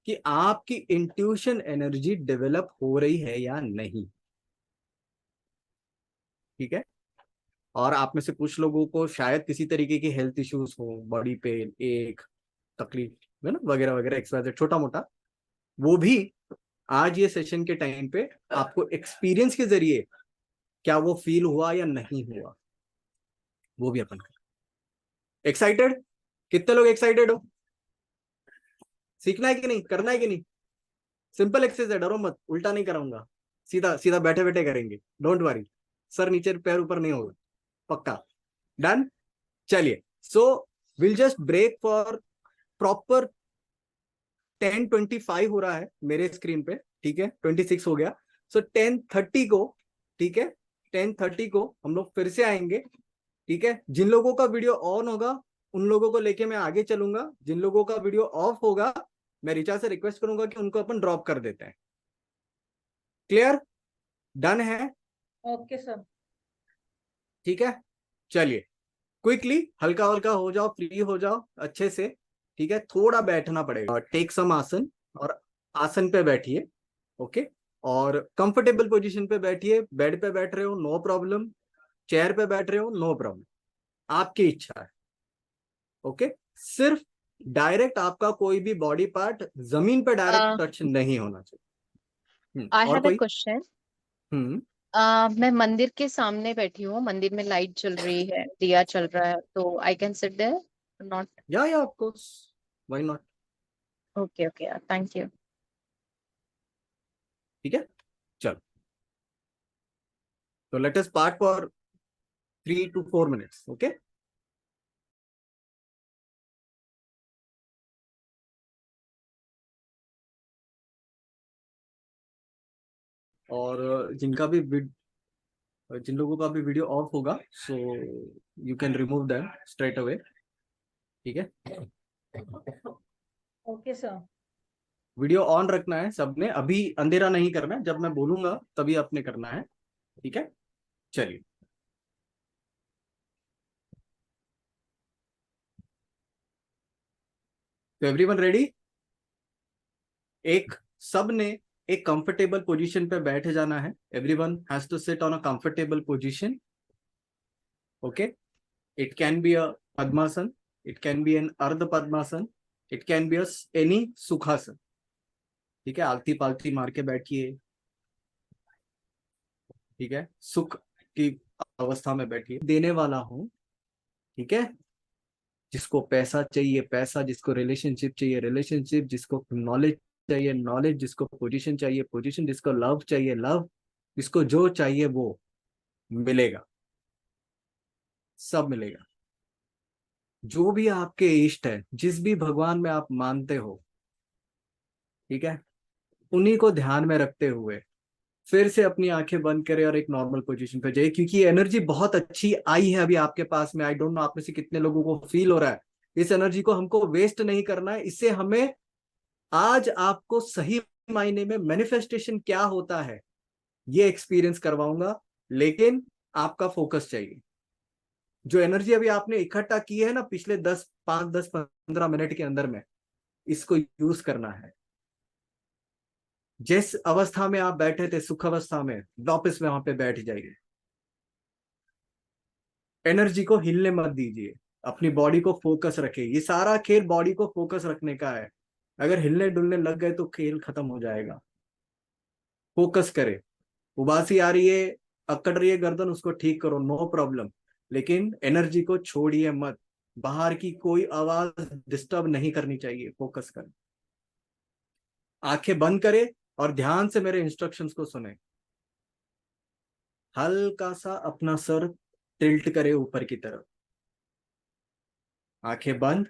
कि आपकी इंट्यूशन एनर्जी डेवलप हो रही है या नहीं, ठीक है। और आप में से कुछ लोगों को शायद किसी तरीके की हेल्थ इश्यूज हो, बॉडी पेन, एक तकलीफ है ना, वगैरह वगैरह एक्सवाइजेड, छोटा मोटा, वो भी आज ये सेशन के टाइम पे आपको एक्सपीरियंस के जरिए क्या वो फील हुआ या नहीं हुआ, वो भी अपन कर। एक्साइटेड? कितने लोग एक्साइटेड हो? सीखना है कि नहीं, करना है कि नहीं? सिंपल एक्सरसाइज है, डरो मत, उल्टा नहीं कराऊंगा, सीधा सीधा बैठे बैठे करेंगे, डोंट वरी, सर नीचे पैर ऊपर नहीं होगा, पक्का। डन? चलिए, so will just break for proper 10:25 हो रहा है मेरे स्क्रीन पे, ठीक है, 26 हो गया। सो 10:30 को, ठीक है, 10:30 को हम लोग फिर से आएंगे, ठीक है। जिन लोगों का वीडियो ऑन होगा उन लोगों को लेके मैं आगे चलूंगा, जिन लोगों का वीडियो ऑफ होगा मैं रिचा से रिक्वेस्ट करूंगा कि उनको अपन ड्रॉप कर देते हैं। क्लियर? डन है? Okay, sir. ठीक है, चलिए क्विकली हल्का हल्का हो जाओ, फ्री हो जाओ अच्छे से, ठीक है। थोड़ा बैठना पड़ेगा, टेक सम आसन, और आसन पे बैठिए, ओके। और कंफर्टेबल पोजीशन पे बैठिए, बेड पे बैठ रहे हो नो प्रॉब्लम, चेयर पे बैठ रहे हो नो प्रॉब्लम, आपकी इच्छा है, ओके। सिर्फ डायरेक्ट आपका कोई भी बॉडी पार्ट जमीन पे डायरेक्ट टच नहीं होना चाहिए। आई और हैव ए कोई? क्वेश्चन। हम्म, मैं मंदिर के सामने बैठी हूँ, मंदिर में लाइट चल रही है, दिया चल रहा है, तो I can sit there not? Yeah of course, why not. Okay okay, thank you. ठीक है, चलो, तो let us part for 3 to 4 minutes, okay. और जिन लोगों का भी वीडियो ऑफ होगा, so you can remove them straight away, ठीक है। Okay, sir. वीडियो ऑन रखना है सबने, अभी अंधेरा नहीं करना है, जब मैं बोलूंगा तभी आपने करना है, ठीक है। चलिए, तो एवरीवन रेडी? सब ने एक कंफर्टेबल पोजीशन पे बैठ जाना है, everyone has to sit on a comfortable position, okay. It can be a padmasana, it can be an ardha padmasana, it can be any sukhasana, ठीक है। आलती पालती मार के बैठिए, ठीक है, सुख की अवस्था में बैठिए। देने वाला हूं, ठीक है। जिसको पैसा चाहिए पैसा, जिसको रिलेशनशिप चाहिए रिलेशनशिप, जिसको नॉलेज चाहिए नॉलेज, जिसको पोजीशन चाहिए पोजीशन, जिसको लव चाहिए लव, जिसको जो चाहिए वो मिलेगा, सब मिलेगा। जो भी आपके इष्ट है, जिस भी भगवान में आप मानते हो, ठीक है, उन्हीं को ध्यान में रखते हुए फिर से अपनी आंखें बंद करें और एक नॉर्मल पोजीशन पे जाइए, क्योंकि एनर्जी बहुत अच्छी आई है अभी आपके पास में। आई डोंट नो आप में से कितने लोगों को फील हो रहा है, इस एनर्जी को हमको वेस्ट नहीं करना है। इससे हमें आज आपको सही मायने में मैनिफेस्टेशन क्या होता है ये एक्सपीरियंस करवाऊंगा, लेकिन आपका फोकस चाहिए। जो एनर्जी अभी आपने इकट्ठा की है ना पिछले 5-10-15 मिनट के अंदर में, इसको यूज करना है। जिस अवस्था में आप बैठे थे सुख अवस्था में, वापस में वहां पे बैठ जाइए। एनर्जी को हिलने मत दीजिए, अपनी बॉडी को फोकस रखे। ये सारा खेल बॉडी को फोकस रखने का है। अगर हिलने डुलने लग गए तो खेल खत्म हो जाएगा। फोकस करे। उबासी आ रही है, अकड़ रही है गर्दन, उसको ठीक करो, नो प्रॉब्लम, लेकिन एनर्जी को छोड़िए मत। बाहर की कोई आवाज डिस्टर्ब नहीं करनी चाहिए, फोकस करें। आंखें बंद करें और ध्यान से मेरे इंस्ट्रक्शंस को सुने। हल्का सा अपना सर टिल्ट करे ऊपर की तरफ, आंखें बंद,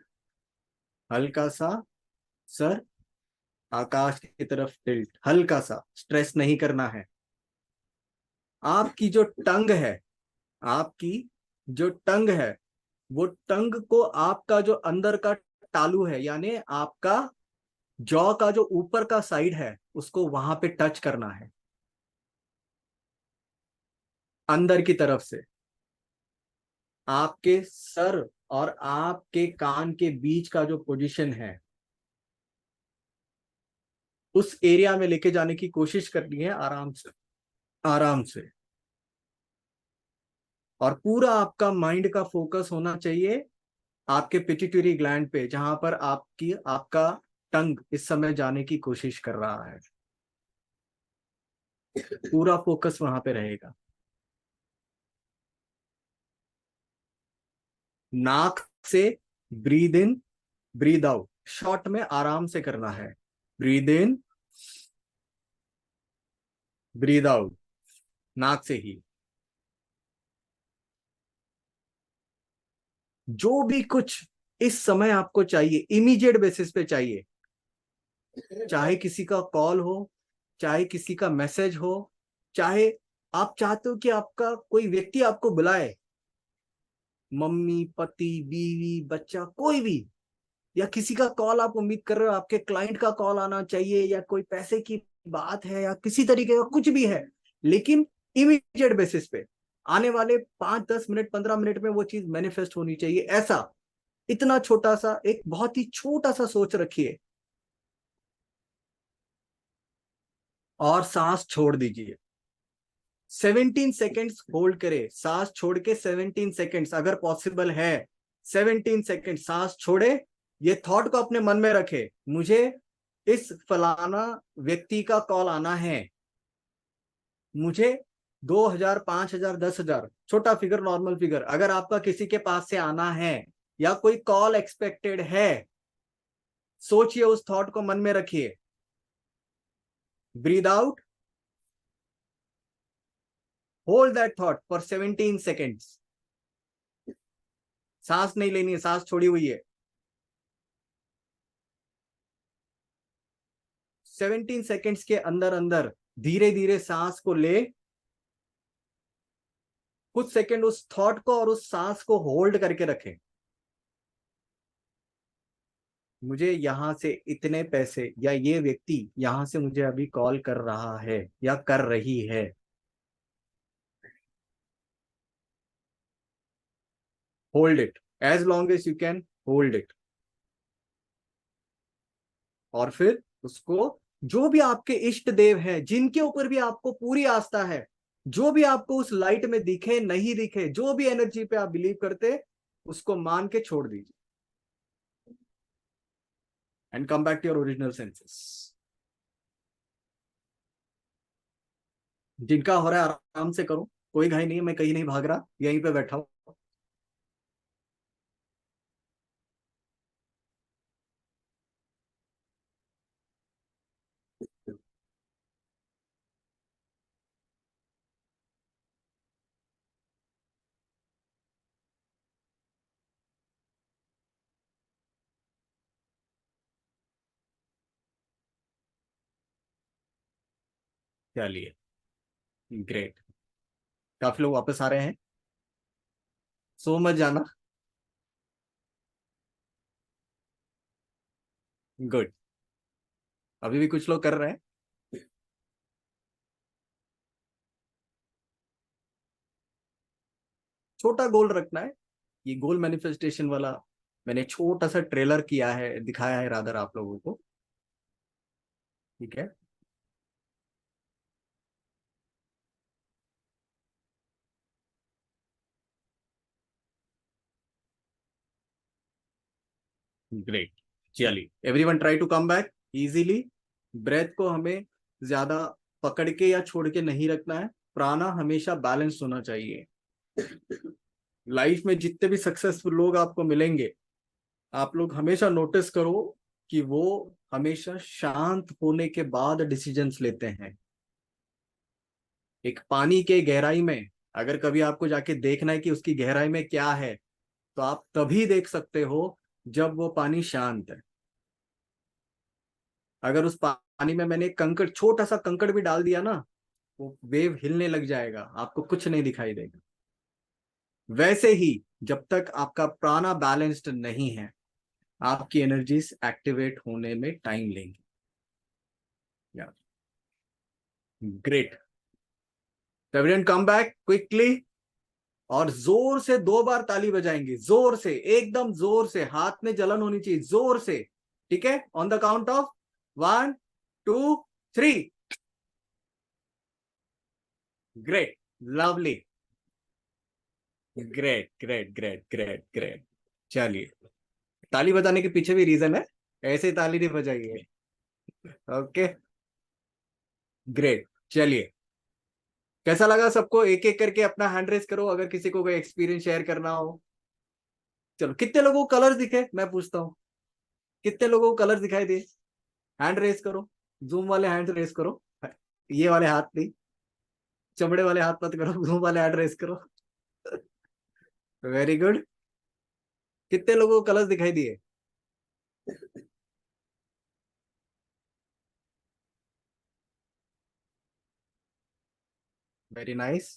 हल्का सा सर आकाश की तरफ टिल्ट, हल्का सा, स्ट्रेस नहीं करना है। आपकी जो टंग है, आपकी जो टंग है, वो टंग को आपका जो अंदर का तालू है, यानी आपका जॉ का जो ऊपर का साइड है, उसको वहां पे टच करना है। अंदर की तरफ से आपके सर और आपके कान के बीच का जो पोजीशन है उस एरिया में लेके जाने की कोशिश करनी है, आराम से आराम से। और पूरा आपका माइंड का फोकस होना चाहिए आपके पिट्यूटरी ग्लैंड पे, जहां पर आपका टंग इस समय जाने की कोशिश कर रहा है। पूरा फोकस वहां पे रहेगा। नाक से breathe in breathe out, short में आराम से करना है। ब्रीद इन ब्रीद आउट, नाक से ही। जो भी कुछ इस समय आपको चाहिए, इमीडिएट बेसिस पे चाहिए, चाहे किसी का कॉल हो, चाहे किसी का मैसेज हो, चाहे आप चाहते हो कि आपका कोई व्यक्ति आपको बुलाए, मम्मी, पति, बीवी, बच्चा, कोई भी, या किसी का कॉल आप उम्मीद कर रहे हो, आपके क्लाइंट का कॉल आना चाहिए, या कोई पैसे की बात है, या किसी तरीके का कुछ भी है, लेकिन इमीडिएट बेसिस पे आने वाले 5-10 मिनट 15 मिनट में वो चीज मैनिफेस्ट होनी चाहिए। ऐसा इतना छोटा सा, एक बहुत ही छोटा सा सोच रखिए और सांस छोड़ दीजिए। 17 सेकेंड्स होल्ड करे, सांस छोड़ के 17 सेकेंड्स अगर पॉसिबल है। 17 सेकेंड सांस छोड़े, ये थॉट को अपने मन में रखे, मुझे इस फलाना व्यक्ति का कॉल आना है, मुझे 2000, 5000, 10,000, छोटा फिगर, नॉर्मल फिगर, अगर आपका किसी के पास से आना है या कोई कॉल एक्सपेक्टेड है, सोचिए, उस थॉट को मन में रखिए। Breathe out, hold that thought for 17 seconds. सांस नहीं लेनी है, सांस छोड़ी हुई है। 17 सेकेंड्स के अंदर अंदर धीरे धीरे सांस को ले, कुछ सेकंड उस थॉट को और उस सांस को होल्ड करके रखें। मुझे यहां से इतने पैसे, या ये व्यक्ति यहां से मुझे अभी कॉल कर रहा है या कर रही है। Hold it as long as you can, hold it. और फिर उसको, जो भी आपके इष्ट देव हैं, जिनके ऊपर भी आपको पूरी आस्था है, जो भी आपको उस लाइट में दिखे नहीं दिखे, जो भी एनर्जी पे आप बिलीव करते, उसको मान के छोड़ दीजिए and come back to your original senses. जिनका हो रहा है आराम से करो, कोई घाई नहीं है, मैं कहीं नहीं भाग रहा, यहीं पे बैठा हूं। चलिए, ग्रेट। काफी लोग वापस आ रहे हैं, सो मत जाना। गुड। अभी भी कुछ लोग कर रहे हैं। छोटा गोल रखना है। ये गोल मैनिफेस्टेशन वाला मैंने छोटा सा ट्रेलर किया है, दिखाया है रादर आप लोगों को, ठीक है। ग्रेट। चलिए, everyone try to come back easily. Breath को हमें ज्यादा पकड़ के या छोड़ के नहीं रखना है, प्राणा हमेशा बैलेंस होना चाहिए। लाइफ में जितने भी सक्सेसफुल लोग आपको मिलेंगे, आप लोग हमेशा नोटिस करो कि वो हमेशा शांत होने के बाद डिसीजंस लेते हैं। एक पानी के गहराई में अगर कभी आपको जाके देखना है कि उसकी गहराई में क्या है, तो आप तभी देख सकते हो जब वो पानी शांत है। अगर उस पानी में मैंने कंकड़, छोटा सा कंकड़ भी डाल दिया ना, वो वेव हिलने लग जाएगा, आपको कुछ नहीं दिखाई देगा। वैसे ही जब तक आपका प्राणा बैलेंस्ड नहीं है, आपकी एनर्जीज एक्टिवेट होने में टाइम लेंगी। Great. Everyone come back quickly, और जोर से 2 बार ताली बजाएंगे, जोर से, एकदम जोर से, हाथ में जलन होनी चाहिए, जोर से, ठीक है? On the count of 1 2 3। Great, lovely, great great great great great. चलिए, ताली बजाने के पीछे भी रीजन है, ऐसे ही ताली नहीं बजाइए। Okay, great. चलिए, कैसा लगा सबको? एक एक करके अपना हैंड रेस करो अगर किसी को कोई एक्सपीरियंस शेयर करना हो। चलो, कितने लोगों को कलर्स दिखे, मैं पूछता हूँ, कितने लोगों को कलर्स दिखाई दे? हैंड रेस करो, जूम वाले हैंड रेस करो, ये वाले हाथ नहीं, चमड़े वाले हाथ मत करो, जूम वाले हैंड रेस करो। Very good. कितने लोगों को कलर्स दिखाई दिए? Very nice.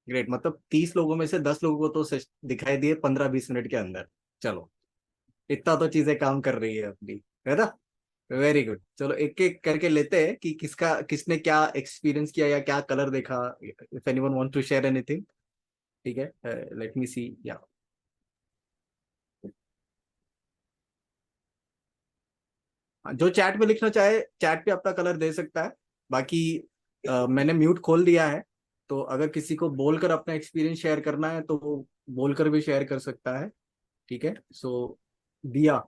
ग्रेट, मतलब 30 लोगों में से 10 लोगों को तो दिखाई दिए 15-20 मिनट के अंदर। चलो, इतना तो चीजें काम कर रही है अपनी, है ना? Very good. चलो, एक एक करके लेते हैं कि किसने क्या एक्सपीरियंस किया या क्या कलर देखा। If anyone want to share anything, ठीक है? Let me see. या जो चैट में लिखना चाहे चैट पे अपना कलर दे सकता है। बाकी मैंने म्यूट खोल दिया है, तो अगर किसी को बोलकर अपना एक्सपीरियंस शेयर करना है तो वो बोलकर भी शेयर कर सकता है, ठीक है? सो दिया।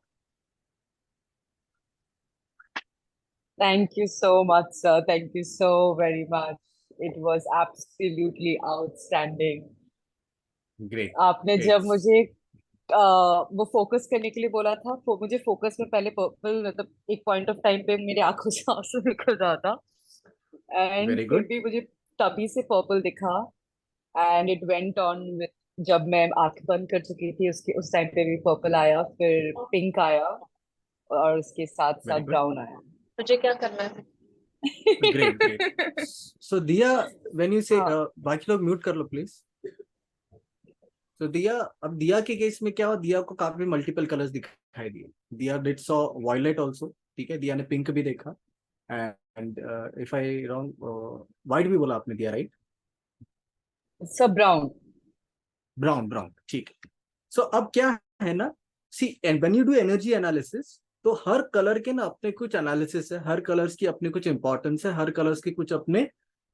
Thank you so much, sir. Thank you so very much. It was absolutely outstanding. Great. आपने जब मुझे वो फोकस करने के लिए बोला था, मुझे फोकस में पहले पर्पल, मतलब एक पॉइंट ऑफ टाइम पे मेरे आंखों से आंसू निकल रहा था, एंड वेरी फिर गुड। भी मुझे तभी से पर्पल दिखा, and it went on with, जब मैं आंखें बंद कर चुकी थी उसके उस टाइम पे भी पर्पल आया, फिर पिंक आया, और उसके साथ साथ वेरी गुड। ब्राउन आया। मुझे क्या करना है? Great great. सो दिया, व्हेन यू से, बाकी लोग म्यूट कर लो प्लीज। तो दिया, अब दिया के केस में क्या हुआ, दिया को काफी मल्टीपल कलर्स दिखाई दिए। दिया डिड सॉ वायलेट आल्सो, ठीक है? दिया ने पिंक भी देखा, and if I wrong, white भी बोला आपने, दिया राइट? सब ब्राउन। ब्राउन, ब्राउन, ठीक है। सो अब क्या है ना, see, and when you do energy analysis, तो हर कलर के ना अपने कुछ एनालिसिस है, हर कलर्स की अपने कुछ इंपॉर्टेंस है, हर कलर्स की कुछ अपने,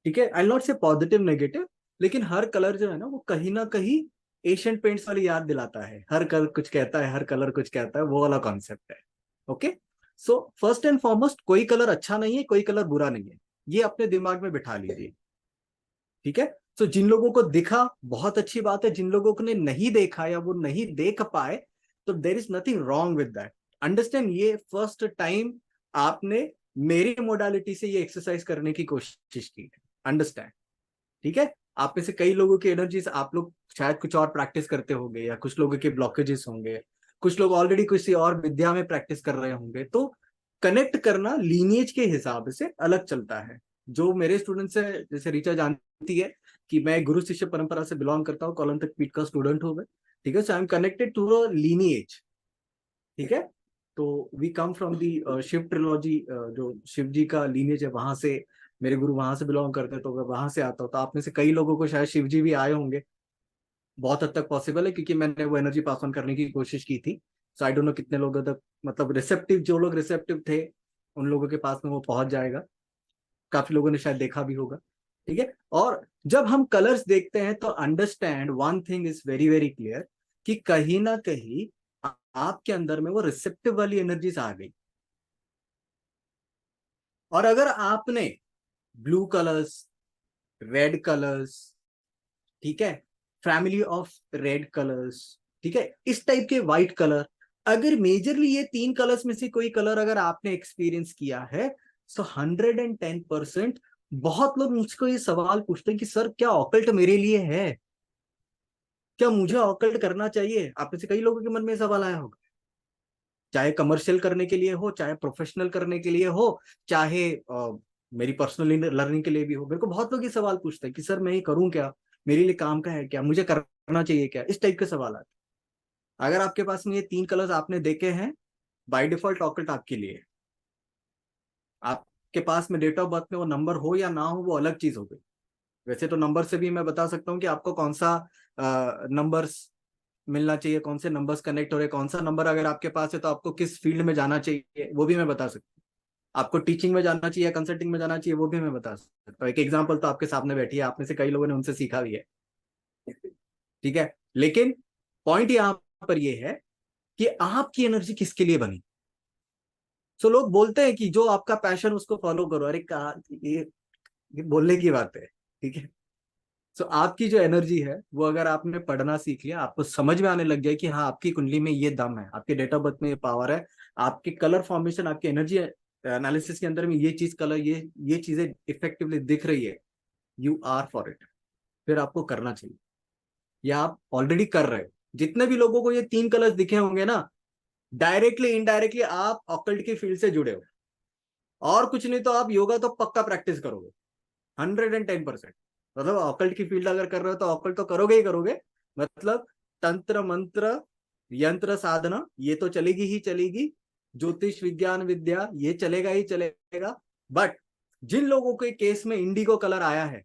ठीक है? आई नॉट से पॉजिटिव नेगेटिव, लेकिन हर कलर जो है ना वो कहीं ना कहीं एशियन पेंट्स वाली याद दिलाता है। हर कलर कुछ कहता है, हर कलर कुछ कहता है, वो वाला कॉन्सेप्ट है। Okay, so first and foremost, कोई कलर अच्छा नहीं है, कोई कलर बुरा नहीं है, ये अपने दिमाग में बिठा लीजिए, ठीक है? तो जिन लोगों को दिखा बहुत अच्छी बात है, जिन लोगों ने नहीं देखा या वो नहीं देख पाए, तो there is nothing wrong with that. Understand, ये फर्स्ट टाइम आपने मेरी मोडालिटी से ये एक्सरसाइज करने की कोशिश की, अंडरस्टैंड, ठीक है? आप में से कई लोगों की एनर्जीज, आप लोग शायद कुछ और प्रैक्टिस करते होंगे, या कुछ लोगों के ब्लॉकेजेस होंगे, कुछ लोग ऑलरेडी किसी और विद्या में प्रैक्टिस कर रहे होंगे। तो कनेक्ट करना लीनिएज के हिसाब से अलग चलता है। जो मेरे स्टूडेंट्स है, जैसे रीचा जानती है कि मैं गुरु शिष्य परंपरा से बिलोंग करता हूँ, कॉलम तक पीठ का स्टूडेंट हूँ मैं, ठीक है? So I am connected to a lineage, ठीक है? तो we come from the Shiva trilogy, जो शिव जी का लीनिएज है, वहां से मेरे गुरु वहां से बिलोंग करते हैं, तो मैं वहां से आता हूँ। तो आप में से कई लोगों को शायद शिव जी भी आए होंगे, बहुत हद तक पॉसिबल है, क्योंकि मैंने वो एनर्जी पास ऑन करने की कोशिश की थी। सो आई डोंट नो कितने लोगों तक, मतलब रिसेप्टिव, जो लोग रिसेप्टिव थे उन लोगों के पास में वो पहुंच जाएगा। काफी लोगों ने शायद देखा भी होगा, ठीक है? और जब हम कलर्स देखते हैं तो understand one thing is very very clear, कि कहीं ना कहीं आपके अंदर में वो रिसेप्टिव वाली एनर्जीज आ गई। और अगर आपने ब्लू कलर्स, रेड कलर्स, ठीक है, फैमिली ऑफ रेड कलर्स, ठीक है, इस टाइप के व्हाइट कलर, अगर मेजरली ये 3 कलर्स में से कोई कलर अगर आपने एक्सपीरियंस किया है, सो 110%। बहुत लोग मुझको ये सवाल पूछते हैं कि सर क्या ऑकल्ट मेरे लिए है, क्या मुझे ऑकल्ट करना चाहिए? आप में से कई लोगों के मन में सवाल आया होगा, चाहे कमर्शियल करने के लिए हो, चाहे प्रोफेशनल करने के लिए हो, चाहे मेरी पर्सनल लर्निंग के लिए भी हो। मेरे को बहुत लोग ये सवाल पूछते हैं कि सर मैं ये करूं क्या, मेरे लिए काम का है क्या, मुझे करना चाहिए क्या, इस टाइप के सवाल आते हैं। अगर आपके पास में ये 3 कलर्स आपने देखे हैं, बाय डिफॉल्ट ऑकल्ट आपके लिए, आपके पास में डेट ऑफ बर्थ में वो नंबर हो या ना हो, वो अलग चीज हो गई। वैसे तो नंबर से भी मैं बता सकता हूँ कि आपको कौन सा नंबर्स मिलना चाहिए, कौन से नंबर्स कनेक्ट हो रहे, कौन सा नंबर अगर आपके पास है तो आपको किस फील्ड में जाना चाहिए, वो भी मैं बता सकता हूँ। आपको टीचिंग में जाना चाहिए, कंसल्टिंग में जाना चाहिए, वो भी मैं बता सकता हूँ। एक एग्जांपल तो आपके सामने बैठी है, आप में से कई लोगों ने उनसे सीखा भी है, ठीक है। लेकिन पॉइंट यहाँ पर ये है कि आपकी एनर्जी किसके लिए बनी। सो लोग बोलते हैं कि जो आपका पैशन उसको फॉलो करो। अरे कहा ये बोलने की बात है, ठीक है। सो आपकी जो एनर्जी है वो अगर आपने पढ़ना सीख लिया, आपको समझ में आने लग गया कि हाँ आपकी कुंडली में ये दम है, आपके डेट ऑफ बर्थ में ये पावर है, आपके कलर फॉर्मेशन, आपकी एनर्जी एनालिसिस के अंदर में ये चीज कलर, ये चीजें इफेक्टिवली दिख रही है, यू आर फॉर इट। फिर आपको करना चाहिए, या आप ऑलरेडी कर रहे हो। जितने भी लोगों को ये 3 कलर्स दिखे होंगे ना, डायरेक्टली इनडायरेक्टली आप ऑकल्ट की फील्ड से जुड़े हो, और कुछ नहीं तो आप योगा तो पक्का प्रैक्टिस करोगे 110%। मतलब ऑकल्ट की फील्ड अगर कर रहे हो तो ऑकल्ट तो करोगे ही करोगे। मतलब तंत्र मंत्र यंत्र साधना ये तो चलेगी ही चलेगी, ज्योतिष विज्ञान विद्या ये चलेगा ही चलेगा। बट जिन लोगों के केस में इंडिगो कलर आया है,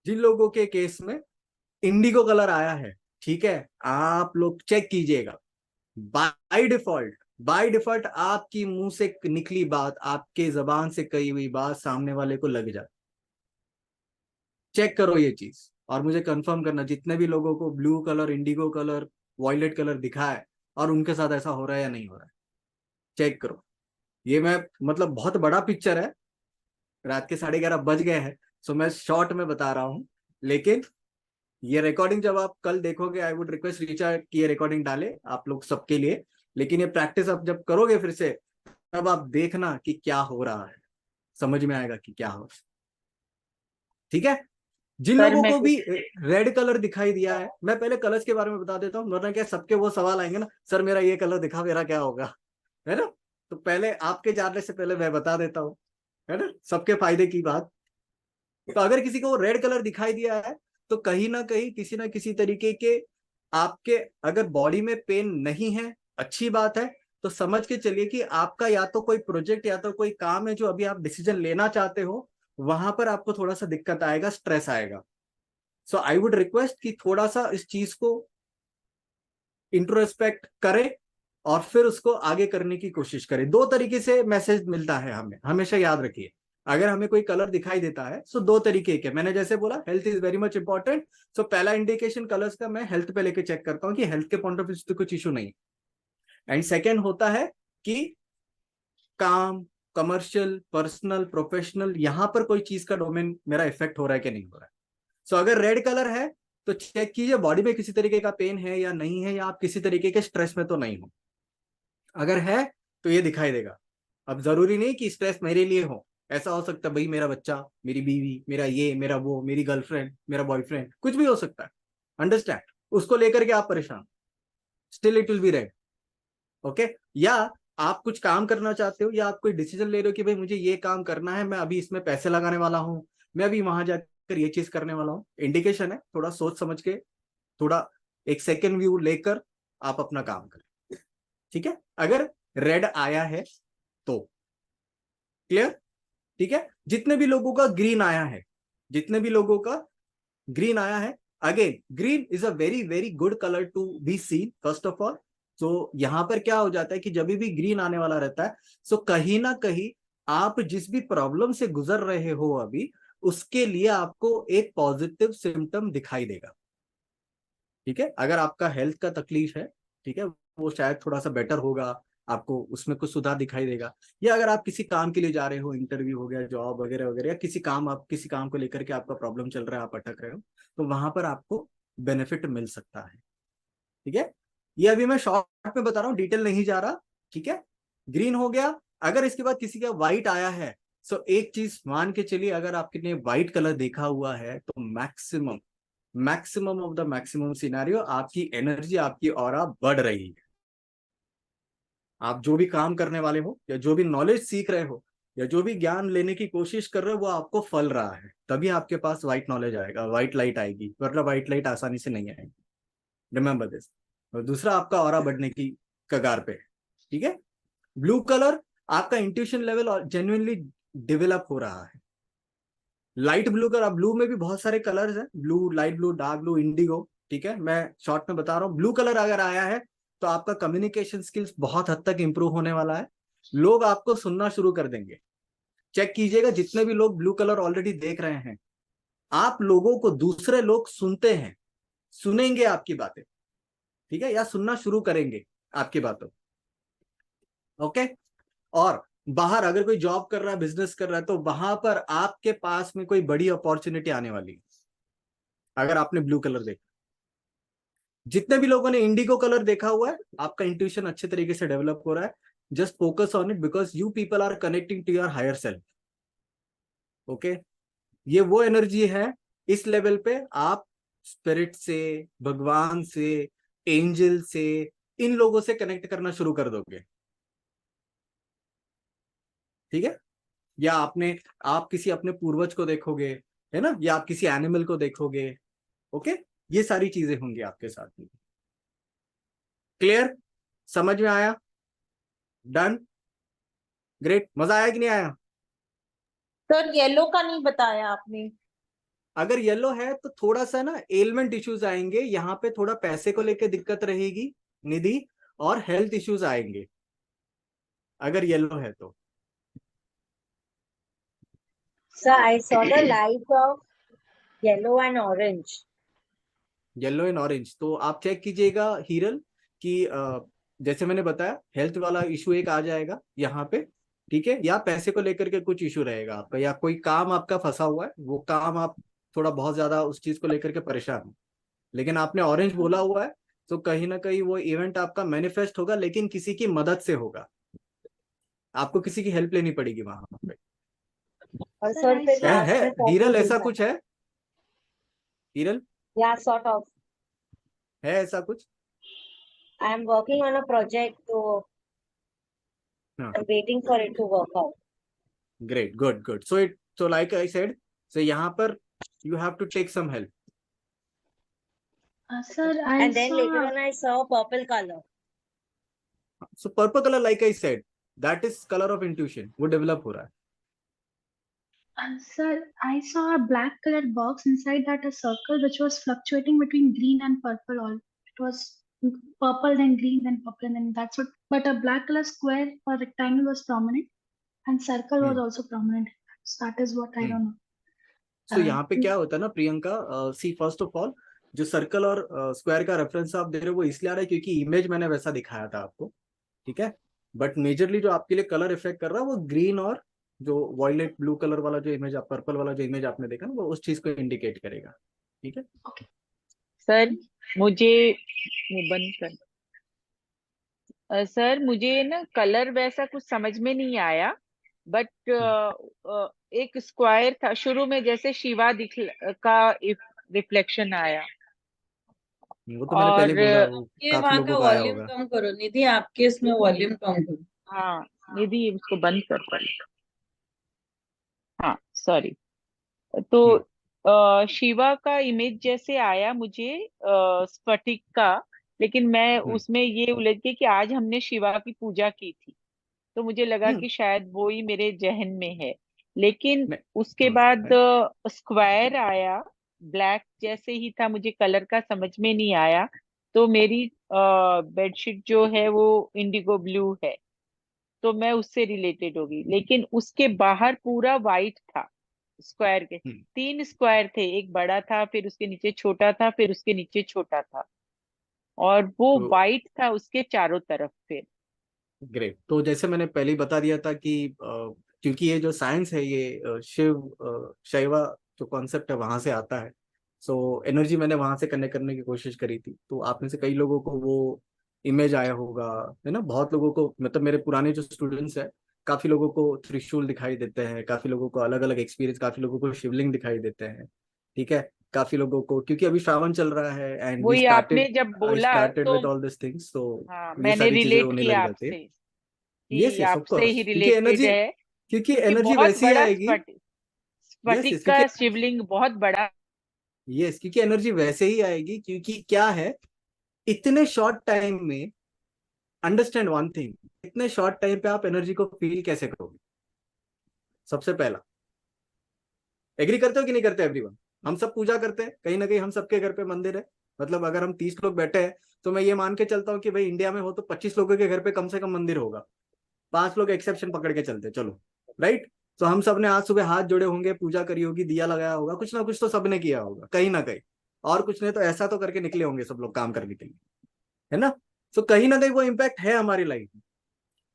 जिन लोगों के केस में इंडिगो कलर आया है, ठीक है, आप लोग चेक कीजिएगा। बाय डिफॉल्ट आपकी मुंह से निकली बात, आपके जबान से कही हुई बात सामने वाले को लग जाए। चेक करो ये चीज और मुझे कंफर्म करना, जितने भी लोगों को blue colour, indigo colour, violet colour दिखा है और उनके साथ ऐसा हो रहा है या नहीं हो रहा है, चेक करो। ये मैं मतलब बहुत बड़ा पिक्चर है, रात के 11:30 बज गए हैं, सो मैं शॉर्ट में बता रहा हूँ। लेकिन ये रिकॉर्डिंग जब आप कल देखोगे, आई वुड रिक्वेस्ट रीचा कि ये रिकॉर्डिंग डाले आप लोग सबके लिए। लेकिन ये प्रैक्टिस आप जब करोगे फिर से, तब आप देखना कि क्या हो रहा है, समझ में आएगा कि क्या हो रहा है, ठीक है। जिन सर लोगों मैं को भी रेड कलर दिखाई दिया है, मैं पहले कलर्स के बारे में बता देता हूँ, वरना क्या सबके वो सवाल आएंगे ना, सर मेरा ये कलर दिखा, मेरा क्या होगा, है ना। तो पहले आपके जानने से पहले मैं बता देता हूँ, है ना, सबके फायदे की बात। तो अगर किसी को रेड कलर दिखाई दिया है तो कहीं ना कहीं किसी ना किसी तरीके के आपके, अगर बॉडी में पेन नहीं है, अच्छी बात है, तो समझ के चलिए कि आपका या तो कोई प्रोजेक्ट या तो कोई काम है जो अभी आप डिसीजन लेना चाहते हो, वहां पर आपको थोड़ा सा दिक्कत आएगा, स्ट्रेस आएगा। सो आई वुड रिक्वेस्ट कि थोड़ा सा इस चीज को इंट्रोस्पेक्ट करें और फिर उसको आगे करने की कोशिश करें। 2 तरीके से मैसेज मिलता है हमें, हमेशा याद रखिए। अगर हमें कोई कलर दिखाई देता है, सो 2 तरीके के, मैंने जैसे बोला health is very much important. So पहला इंडिकेशन कलर्स का मैं हेल्थ पे लेके चेक करता हूँ कि हेल्थ के पॉइंट ऑफ व्यू से कुछ इशू नहीं। एंड सेकेंड होता है कि काम, कमर्शियल, पर्सनल, प्रोफेशनल, यहां पर कोई चीज का डोमेन मेरा इफेक्ट हो रहा है कि नहीं हो रहा है। सो अगर रेड कलर है तो चेक कीजिए बॉडी में किसी तरीके का पेन है या नहीं है, या आप किसी तरीके के स्ट्रेस में तो नहीं हो। अगर है तो ये दिखाई देगा। अब जरूरी नहीं कि स्ट्रेस मेरे लिए हो, ऐसा हो सकता है भाई मेरा बच्चा, मेरी बीवी, मेरा ये, मेरा वो, मेरी गर्लफ्रेंड, मेरा बॉयफ्रेंड, कुछ भी हो सकता है। अंडरस्टैंड, उसको लेकर के आप परेशान, still it will be red, okay. या आप कुछ काम करना चाहते हो, या आप कोई डिसीजन ले रहे हो कि भाई मुझे ये काम करना है, मैं अभी इसमें पैसे लगाने वाला हूँ, मैं अभी वहां जाकर ये चीज करने वाला हूँ, इंडिकेशन है। थोड़ा सोच समझ के, थोड़ा एक सेकेंड व्यू लेकर आप अपना काम करें, ठीक है। अगर रेड आया है तो क्लियर, ठीक है। जितने भी लोगों का ग्रीन आया है, जितने भी लोगों का ग्रीन आया है, again green is a very very good colour to be seen first of all. तो यहां पर क्या हो जाता है कि जब भी ग्रीन आने वाला रहता है, सो कहीं ना कहीं आप जिस भी प्रॉब्लम से गुजर रहे हो अभी, उसके लिए आपको एक पॉजिटिव सिम्टम दिखाई देगा, ठीक है। अगर आपका हेल्थ का तकलीफ है, ठीक है, वो शायद थोड़ा सा बेटर होगा, आपको उसमें कुछ सुधार दिखाई देगा। या अगर आप किसी काम के लिए जा रहे हो, इंटरव्यू हो गया, जॉब वगैरह वगैरह, या किसी काम, आप किसी काम को लेकर के आपका प्रॉब्लम चल रहा है, आप अटक रहे हो, तो वहां पर आपको बेनिफिट मिल सकता है, ठीक है। ये अभी मैं शॉर्ट में बता रहा हूँ, डिटेल नहीं जा रहा, ठीक है। ग्रीन हो गया। अगर इसके बाद किसी का व्हाइट आया है, सो एक चीज मान के चलिए, अगर आपने व्हाइट कलर देखा हुआ है तो maximum of the maximum scenario आपकी एनर्जी, आपकी ऑरा बढ़ रही है। आप जो भी काम करने वाले हो, या जो भी नॉलेज सीख रहे हो, या जो भी ज्ञान लेने की कोशिश कर रहे हो, वो आपको फल रहा है, तभी आपके पास व्हाइट नॉलेज आएगा, व्हाइट लाइट आएगी, वरना व्हाइट लाइट आसानी से नहीं आएगी, रिमेंबर दिस। और दूसरा, आपका ऑरा बढ़ने की कगार पे है, ठीक है। ब्लू कलर, आपका इंट्यूशन लेवल जेन्युइनली डेवलप हो रहा है। लाइट ब्लू का, ब्लू में भी बहुत सारे कलर्स हैं, blue, light blue, dark blue, Indigo, ठीक है, मैं शॉर्ट में बता रहा हूँ। ब्लू कलर अगर आया है तो आपका कम्युनिकेशन स्किल्स बहुत हद तक इंप्रूव होने वाला है, लोग आपको सुनना शुरू कर देंगे। चेक कीजिएगा, जितने भी लोग ब्लू कलर ऑलरेडी देख रहे हैं, आप लोगों को दूसरे लोग सुनते हैं, सुनेंगे आपकी बातें, ठीक है, या सुनना शुरू करेंगे आपकी बातों, ओके। और बाहर अगर कोई जॉब कर रहा है, बिजनेस कर रहा है, तो वहां पर आपके पास में कोई बड़ी अपॉर्चुनिटी आने वाली है अगर आपने ब्लू कलर देखा। जितने भी लोगों ने इंडिगो कलर देखा हुआ है, आपका इंट्यूशन अच्छे तरीके से डेवलप हो रहा है। Just focus on it because you people are connecting to your higher self, okay. ये वो एनर्जी है, इस लेवल पे आप स्पिरिट से, भगवान से, एंजल से, इन लोगों से कनेक्ट करना शुरू कर दोगे, ठीक है। या आप किसी अपने पूर्वज को देखोगे, है ना, या आप किसी एनिमल को देखोगे, ओके। ये सारी चीजें होंगी आपके साथ में। क्लियर? समझ में आया? डन? ग्रेट। मजा आया कि नहीं आया? सर येलो का नहीं बताया आपने। अगर येलो है तो थोड़ा सा ना एलिमेंट इश्यूज आएंगे, यहाँ पे थोड़ा पैसे को लेके दिक्कत रहेगी निधि, और हेल्थ इश्यूज आएंगे अगर येलो है तो। Sir, I saw the light of yellow and orange. Yellow and orange, तो आप चेक कीजिएगा हीरल कि जैसे मैंने बताया, हेल्थ वाला इशू एक आ जाएगा यहाँ पे, ठीक है, या पैसे को लेकर के कुछ इशू रहेगा आपका, या कोई काम आपका फंसा हुआ है, वो काम आप थोड़ा बहुत ज्यादा उस चीज को लेकर के परेशान हो। लेकिन आपने ऑरेंज बोला हुआ है, तो कहीं ना कहीं वो इवेंट आपका मैनिफेस्ट होगा, लेकिन किसी की मदद से होगा, आपको किसी की हेल्प लेनी पड़ेगी वहां पे। और सर फिर है, last है में purple हीरल, ऐसा दिखा। कुछ है हीरल? Yeah, sort of. है ऐसा कुछ? I am working on a project, so हाँ, I'm waiting for it to work out. Great, good good. So like I said, so यहाँ पर you have to take some help. Sir, I And then later saw on, I saw purple color. So purple colour, like I said, that is colour of intuition, वो develop हो रहा है। Sir, I saw a black colored box inside that a circle which was fluctuating between green and purple. All it was purple, then green, then purple, and that's what. But a black color square or rectangle was prominent, and circle was also prominent. So that is what I don't know. सो यहाँ पे क्या होता है ना प्रियंका, सी first of all, जो circle और square का reference आप दे रहे हो वो इसलिए आ रहा है क्योंकि इमेज मैंने वैसा दिखाया था आपको, ठीक है। बट मेजरली जो आपके लिए कलर इफेक्ट कर रहा है वो ग्रीन और जो वॉयलेट ब्लू कलर वाला जो इमेज, पर्पल वाला जो इमेज आपने देखा ना, वो उस चीज को इंडिकेट करेगा, ठीक है। सर मुझे वो बंद कर। सर मुझे ना कलर वैसा कुछ समझ में नहीं आया, बट एक स्क्वायर था शुरू में, जैसे शिवा का रिफ्लेक्शन आया। वो तो मैंने पहले बोला, वो ये काफी वहाँ लोगों का को आया वॉल्यूम होगा। कम करो निधि, आपके इसमें वॉल्यूम कम करो। हाँ निधि उसको बंद कर पहले। हाँ सॉरी। तो शिवा का इमेज जैसे आया मुझे स्फटिक का, लेकिन मैं उसमें ये उलझ गई कि आज हमने शिवा की पूजा की थी, तो मुझे लगा कि शायद वो ही मेरे जहन में है। लेकिन उसके बाद स्क्वायर आया, ब्लैक जैसे ही था, मुझे कलर का समझ में नहीं आया। तो मेरी बेडशीट जो है वो इंडिगो ब्लू है, तो मैं उससे रिलेटेड होगी। लेकिन उसके बाहर पूरा वाइट था, स्क्वायर के 3 स्क्वायर थे, एक बड़ा था, फिर उसके नीचे छोटा था, फिर उसके नीचे छोटा था, और वो वाइट था उसके चारों तरफ। फिर ग्रेट। तो जैसे मैंने पहले ही बता दिया था कि क्योंकि ये जो साइंस है ये शैवा जो कॉन्सेप्ट है वहां से आता है, सो एनर्जी मैंने वहां से कनेक्ट करने की कोशिश करी थी। तो आप में से कई लोगों को वो इमेज आया होगा, है ना। बहुत लोगों को, मतलब मेरे पुराने जो स्टूडेंट्स हैं, काफी लोगों को त्रिशूल दिखाई देते हैं, काफी लोगों को अलग अलग एक्सपीरियंस, काफी लोगों को शिवलिंग दिखाई देते हैं, ठीक है। काफी लोगों को, क्योंकि अभी श्रावण चल रहा है एंड वी वही आपने स्टार्टेड, जब आई बोला स्टार्टेड तो विद ऑल दिस थिंग्स, तो हाँ ये मैंने सारी चीजें रिलेट होने किया लग जाती आपसे है। यस कि यस ऑफ आपसे ही कोर्स, क्योंकि रिलेटेड है, क्योंकि क्योंकि एनर्जी बहुत वैसी बड़ा आएगी। यस स्फटिक यस, का क्योंकि शिवलिंग बहुत बड़ा। यस, क्योंकि एनर्जी वैसे ही आएगी, क्योंकि क्या है, इतने शॉर्ट टाइम में, अंडरस्टैंड वन थिंग, इतने शॉर्ट टाइम पे आप एनर्जी को फील कैसे करोगे? सबसे पहला, एग्री करते हो कि नहीं करते एवरीवन? हम सब पूजा करते हैं, कहीं ना कहीं हम सबके घर पे मंदिर है। मतलब अगर हम 30 लोग बैठे हैं तो मैं ये मान के चलता हूँ कि भाई इंडिया में हो तो 25 लोगों के घर पे कम से कम मंदिर होगा। 5 लोग एक्सेप्शन पकड़ के चलते, चलो राइट। तो हम सब ने आज सुबह हाथ जोड़े होंगे, पूजा करी होगी, दिया लगाया होगा, कुछ ना कुछ तो सबने किया होगा कहीं ना कहीं, और कुछ नहीं तो ऐसा तो करके निकले होंगे सब लोग काम करने के लिए, है ना। तो कहीं ना कहीं वो इम्पैक्ट है हमारी लाइफ में।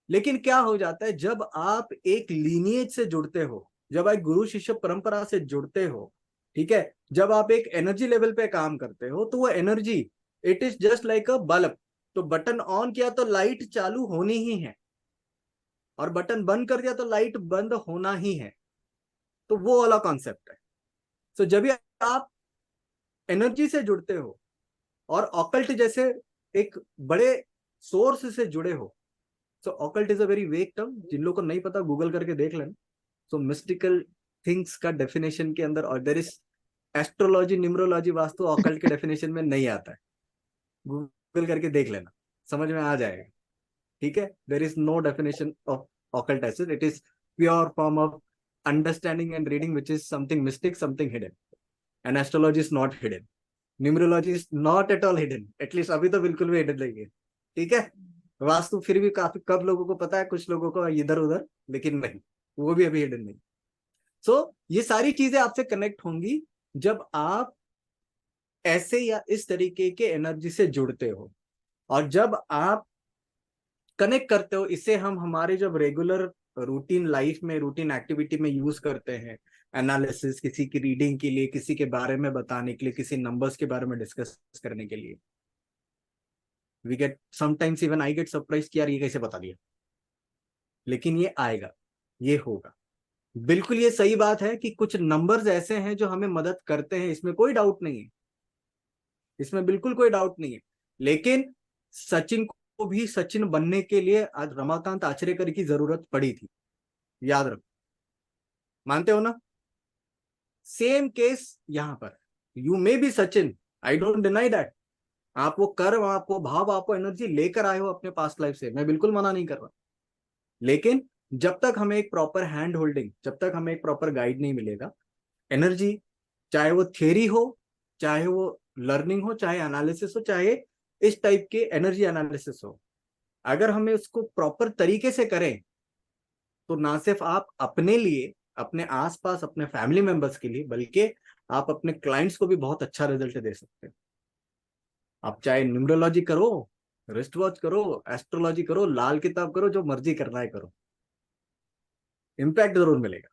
लेकिन क्या हो जाता है जब आप एक लीनिएज से जुड़ते हो, जब आप गुरु शिष्य परंपरा से जुड़ते हो, ठीक है, जब आप एक एनर्जी लेवल पे काम करते हो, तो वो energy it is just like a bulb. तो बटन ऑन किया तो लाइट चालू होनी ही है, और बटन बंद कर दिया तो लाइट बंद होना ही है। तो वो वाला कॉन्सेप्ट है। तो जब भी आप एनर्जी से जुड़ते हो और ऑकल्ट जैसे एक बड़े सोर्स से जुड़े हो, so occult is a very vague term, जिन लोगों को नहीं पता गूगल करके देख लेना। सो मिस्टिकल थिंग्स का डेफिनेशन के अंदर, और there is astrology, numerology, vastu occult के डेफिनेशन में नहीं आता है, गूगल करके देख लेना, समझ में आ जाएगा, ठीक है। There is no definition of occult as it is pure form of understanding and reading which is something mystic, something hidden, and astrology is not hidden, numerology is not at all hidden, at least अभी तो बिल्कुल भी hidden नहीं है, ठीक है। वास्तु फिर भी काफी कब लोगों को पता है, कुछ लोगों को इधर उधर, लेकिन नहीं, वो भी अभी हिडन नहीं। सो ये सारी चीजें आपसे कनेक्ट होंगी जब आप ऐसे या इस तरीके के एनर्जी से जुड़ते हो, और जब आप कनेक्ट करते हो, इसे हम हमारे जब रेगुलर रूटीन लाइफ में, रूटीन एक्टिविटी में यूज करते हैं, एनालिसिस, किसी की रीडिंग के लिए, किसी के बारे में बताने के लिए, किसी नंबर्स के बारे में डिस्कस करने के लिए, we get sometimes even I get surprise कि यार ये कैसे बता दिया। लेकिन ये आएगा, ये होगा, बिल्कुल ये सही बात है कि कुछ नंबर्स ऐसे हैं जो हमें मदद करते हैं, इसमें कोई डाउट नहीं है, इसमें बिल्कुल कोई डाउट नहीं है। लेकिन सचिन को भी सचिन बनने के लिए आज रमाकांत आचरेकर की जरूरत पड़ी थी, याद रखो, मानते हो ना। सेम केस यहां पर, you may be Sachin, I don't deny that, आप वो कर्म, आप वो भाव, आप वो एनर्जी लेकर आए हो अपने पास्ट लाइफ से, मैं बिल्कुल मना नहीं कर रहा। लेकिन जब तक हमें एक प्रॉपर हैंड होल्डिंग, जब तक हमें एक प्रॉपर गाइड नहीं मिलेगा, एनर्जी, चाहे वो थियरी हो, चाहे वो लर्निंग हो, चाहे एनालिसिस हो, चाहे इस टाइप के एनर्जी एनालिसिस हो, अगर हमें उसको प्रॉपर तरीके से करें तो ना सिर्फ आप अपने लिए, अपने आसपास, अपने फैमिली मेंबर्स के लिए, बल्कि आप अपने क्लाइंट्स को भी बहुत अच्छा रिजल्ट दे सकते हैं। आप चाहे न्यूमरोलॉजी करो, रिस्ट वॉच करो, एस्ट्रोलॉजी करो, लाल किताब करो, जो मर्जी करना है करो, इम्पैक्ट जरूर मिलेगा,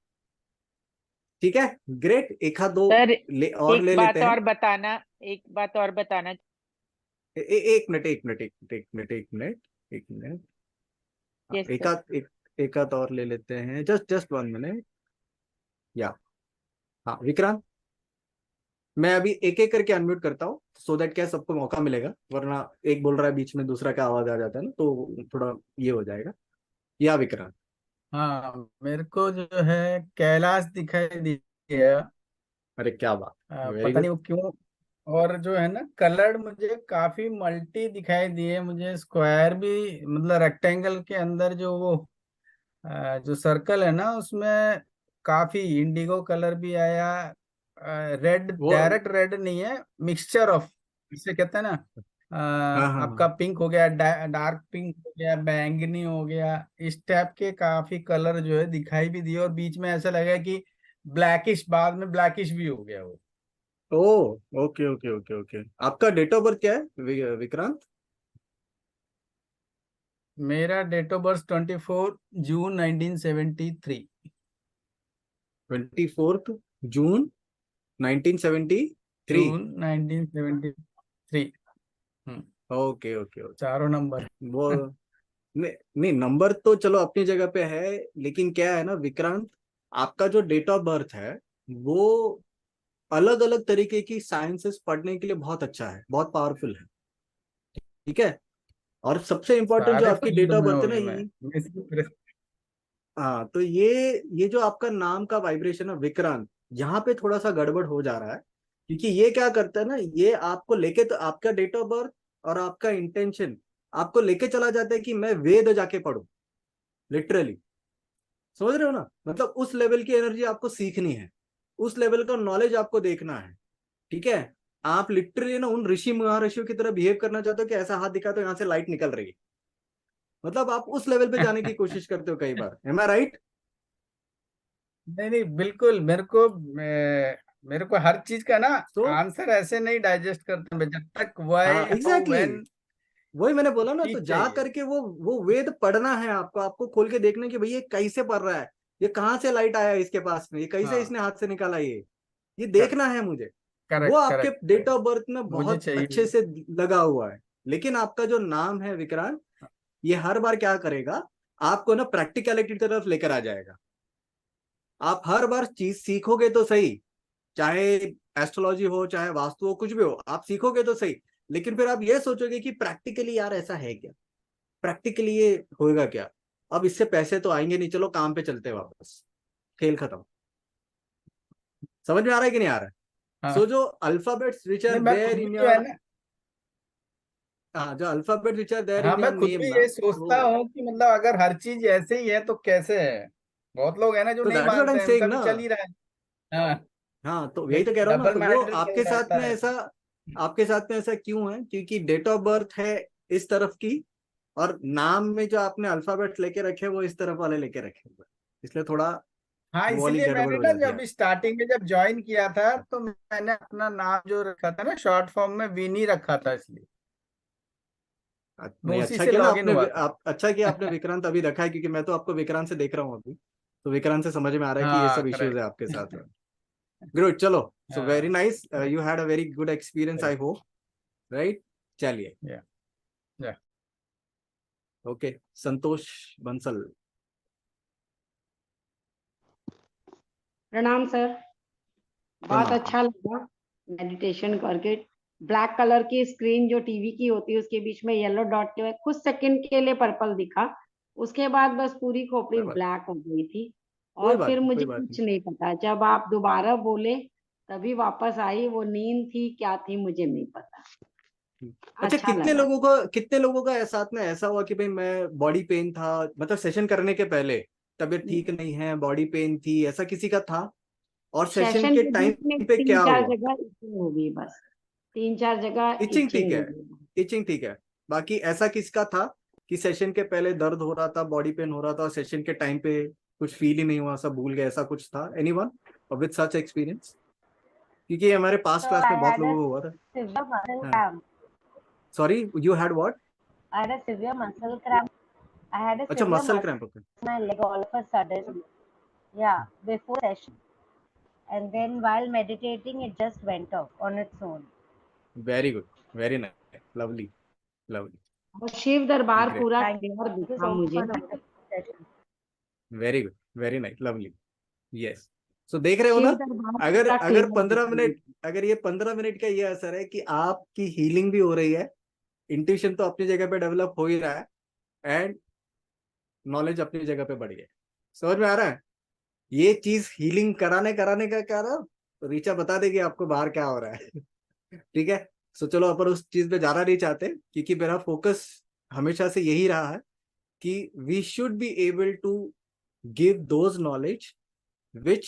ठीक है। ग्रेट, एक हाथ दो सर और एक ले बात लेते हैं। और बताना, एक बात और बताना। एक मिनट, एक मिनट, एक मिनट, एक मिनट, एक मिनट, एक मिनट, हाँ, यस एक सर। हाथ, एक हाथ और ले लेते हैं, जस्ट जस्ट 1 मिनट, या हाँ विक्रांत, मैं अभी एक एक करके अनम्यूट करता हूँ, सो दैट क्या सबको मौका मिलेगा, वरना एक बोल रहा है बीच में, दूसरा का आवाज आ जाता है ना, तो थोड़ा ये हो जाएगा। या विक्रांत, हाँ, मेरे को जो है कैलाश दिखाई दिया। अरे क्या बात, वेरी पता गुड। नहीं वो क्यों। और जो है ना कलर मुझे काफी मल्टी दिखाई दिए, मुझे स्क्वायर भी, मतलब रेक्टेंगल के अंदर जो वो जो सर्कल है ना उसमें काफी इंडिगो कलर भी आया। रेड, वो डायरेक्ट रेड नहीं है, मिक्सचर ऑफ, इसे कहते हैं ना हाँ हाँ आपका हाँ, पिंक हो गया, डार्क पिंक हो गया, बैंगनी हो गया, इस टाइप के काफी कलर जो है दिखाई भी दिए, और बीच में ऐसा लगा कि ब्लैकिश, बाद में ब्लैकिश भी हो गया वो। Oh, okay okay okay okay. आपका डेट ऑफ बर्थ क्या है विक्रांत? मेरा date of birth 24 June 1973। 24 June 1973। June 1973। Okay okay okay. चारों नंबर। वो नहीं नहीं, नंबर तो चलो अपनी जगह पे है, लेकिन क्या है ना विक्रांत, आपका जो डेट ऑफ बर्थ है वो अलग अलग तरीके की साइंसेस पढ़ने के लिए बहुत अच्छा है, बहुत पावरफुल है, ठीक है। और सबसे इंपॉर्टेंट जो सारे आपकी डेट फील्ड ऑफ में बर्थ हो है ना, गए मैं। हाँ, तो ये जो आपका नाम का वाइब्रेशन है विक्रांत, यहाँ पे थोड़ा सा गड़बड़ हो जा रहा है, क्योंकि ये क्या करता है ना, ये आपको लेके, तो आपका डेट ऑफ बर्थ और आपका इंटेंशन आपको लेके चला जाता है कि मैं वेद जाके पढूं, लिटरली। समझ रहे हो ना? मतलब उस लेवल की एनर्जी आपको सीखनी है, उस लेवल का नॉलेज आपको देखना है, ठीक है? आप लिटरली ना उन ऋषि महर्षियों की तरह बिहेव करना चाहते हो कि ऐसा हाथ दिखा तो यहाँ से लाइट निकल रही है। मतलब आप उस लेवल पे जाने की कोशिश करते हो कई बार। एम आई राइट? नहीं नहीं, बिल्कुल। मेरे को हर चीज का ना तो आंसर ऐसे नहीं डाइजेस्ट करता मैं, जब तक व्हाई हाँ हाउ एग्जैक्टली, व्हेन वही मैंने बोला ना। तो चीज जा चाहिए। करके वो वेद पढ़ना है आपको, आपको खोल के देखना है कि भाई ये कैसे पढ़ रहा है, ये कहाँ से लाइट आया इसके पास में, ये कैसे हाँ, इसने हाथ से निकाला, ये देखना है मुझे। वो करेक्ट आपके correct date correct. Of birth में मुझे बहुत अच्छे चाहिए। से लगा हुआ है। लेकिन आपका जो नाम है विक्रांत, ये हर बार क्या करेगा, आपको ना प्रैक्टिकलिटी की तरफ लेकर आ जाएगा। आप हर बार चीज सीखोगे तो सही, चाहे एस्ट्रोलॉजी हो चाहे वास्तु हो, कुछ भी हो, आप सीखोगे तो सही। लेकिन फिर आप ये सोचोगे कि प्रैक्टिकली यार ऐसा है क्या, प्रैक्टिकली ये होएगा क्या, अब इससे पैसे तो आएंगे नहीं, चलो काम पे चलते हैं वापस, खेल खत्म। समझ में आ रहा है कि नहीं आ रहा है? हाँ, सो जो अल्फाबेट्स विच आर नहीं मैं खुद देयर भी इन जो है योर, ना, हाँ जो अल्फाबेट विच आर देयर हाँ इन मैं योर खुद नेम भी ना, ये सोचता वो हूँ कि मतलब अगर हर चीज ऐसे ही है तो कैसे है। बहुत लोग है ना जो तो नहीं दैट्स व्हाट आई मानते एम हैं, सेइंग उनका भी ना। चल ही रहा है। हाँ, हाँ तो यही एक तो कह रहा हूँ ना, डबल तो वो माइंडेड चल आपके साथ जाता में है। ऐसा, आपके साथ में ऐसा क्यों है? क्योंकि डेट ऑफ बर्थ है इस तरफ की, और नाम में जो आपने अल्फाबेट लेके रखे वो इस तरफ वाले लेके रखे हुए, इसलिए थोड़ा हाँ, वो वाली इसीलिए गड़बड़ मैंने हो ना जाती है। जब स्टार्टिंग में जब ज्वाइन किया था तो मैंने अपना नाम जो रखा था ना शॉर्ट फॉर्म में विनी रखा था, इसलिए मैं नहीं उसी अच्छा से किया ना लॉग इन आपने, हुआ था। आप अच्छा किया आपने विक्रांत अभी रखा है, क्योंकि मैं तो आपको विक्रांत से देख रहा हूँ अभी, तो विक्रांत से समझ में आ रहा है कि ये हाँ, सब इश्यूज है आपके साथ करेक्ट। में। गुड, चलो। सो वेरी हाँ, nice, you had a very good experience I hope, right? चलिए, या या ओके, संतोष बंसल। प्रणाम सर, बहुत प्रणाम। अच्छा लगा मेडिटेशन करके। ब्लैक कलर की स्क्रीन जो टीवी की होती है उसके बीच में येलो डॉट के हुए कुछ सेकंड के लिए पर्पल दिखा, उसके बाद बस पूरी खोपड़ी कोई बात, ब्लैक हो गई थी। कोई और बात फिर नहीं, कोई मुझे बात कुछ नहीं। नहीं पता, जब आप दोबारा बोले तभी वापस आई। वो नींद थी क्या थी मुझे नहीं पता। अच्छा, अच्छा लगा। कितने लोगों का साथ में ऐसा हुआ कि भाई मैं बॉडी पेन था, मतलब सेशन करने के पहले तबीयत ठीक नहीं है, बॉडी पेन थी, ऐसा किसी का था? और सेशन सेशन के के टाइम बीच में पे तीन क्या चार हुआ? जगह इचिंग हो गई, बस 3-4 जगह इचिंग ठीक इचिंग है, हो गई। इचिंग ठीक है। बाकी ऐसा किसका था कि सेशन के पहले दर्द हो रहा था, बॉडी पेन हो रहा था, और सेशन के टाइम पे कुछ फील ही नहीं हुआ, सब भूल गए, ऐसा कुछ था? Anyone with such experience? क्योंकि ये हमारे पास्ट So क्लास I में बहुत had a लोगों को हुआ था। severe muscle हाँ, cramp. Sorry, you had what? I had a severe muscle cramp. I had a अच्छा, severe मसल muscle क्रैम्प होता in my leg all of a sudden. Yeah, before session. And then while meditating, it just went off on its own. है। Very good, very nice, lovely, lovely, और शिव दरबार great, पूरा Thank clear you दिखा so much मुझे for the ना। wonderful session. Very good, very nice, lovely. Yes. So देख रहे हो ना, शिव दरबार अगर पूरा अगर क्लियर 15 मिनट, दिखा। अगर ये 15 मिनट का ये असर है कि आपकी हीलिंग भी हो रही है, इंट्यूशन तो अपनी जगह पे डेवलप हो ही रहा है, एंड नॉलेज अपनी जगह पे बढ़ गया। समझ में आ रहा है? ये चीज हीलिंग कराने कराने का क्या रहा, तो रीचा बता देगी आपको बाहर क्या हो रहा है। ठीक है। सो चलो, अपन उस चीज पे जाना नहीं चाहते, क्योंकि मेरा फोकस हमेशा से यही रहा है कि we should be able to give those knowledge which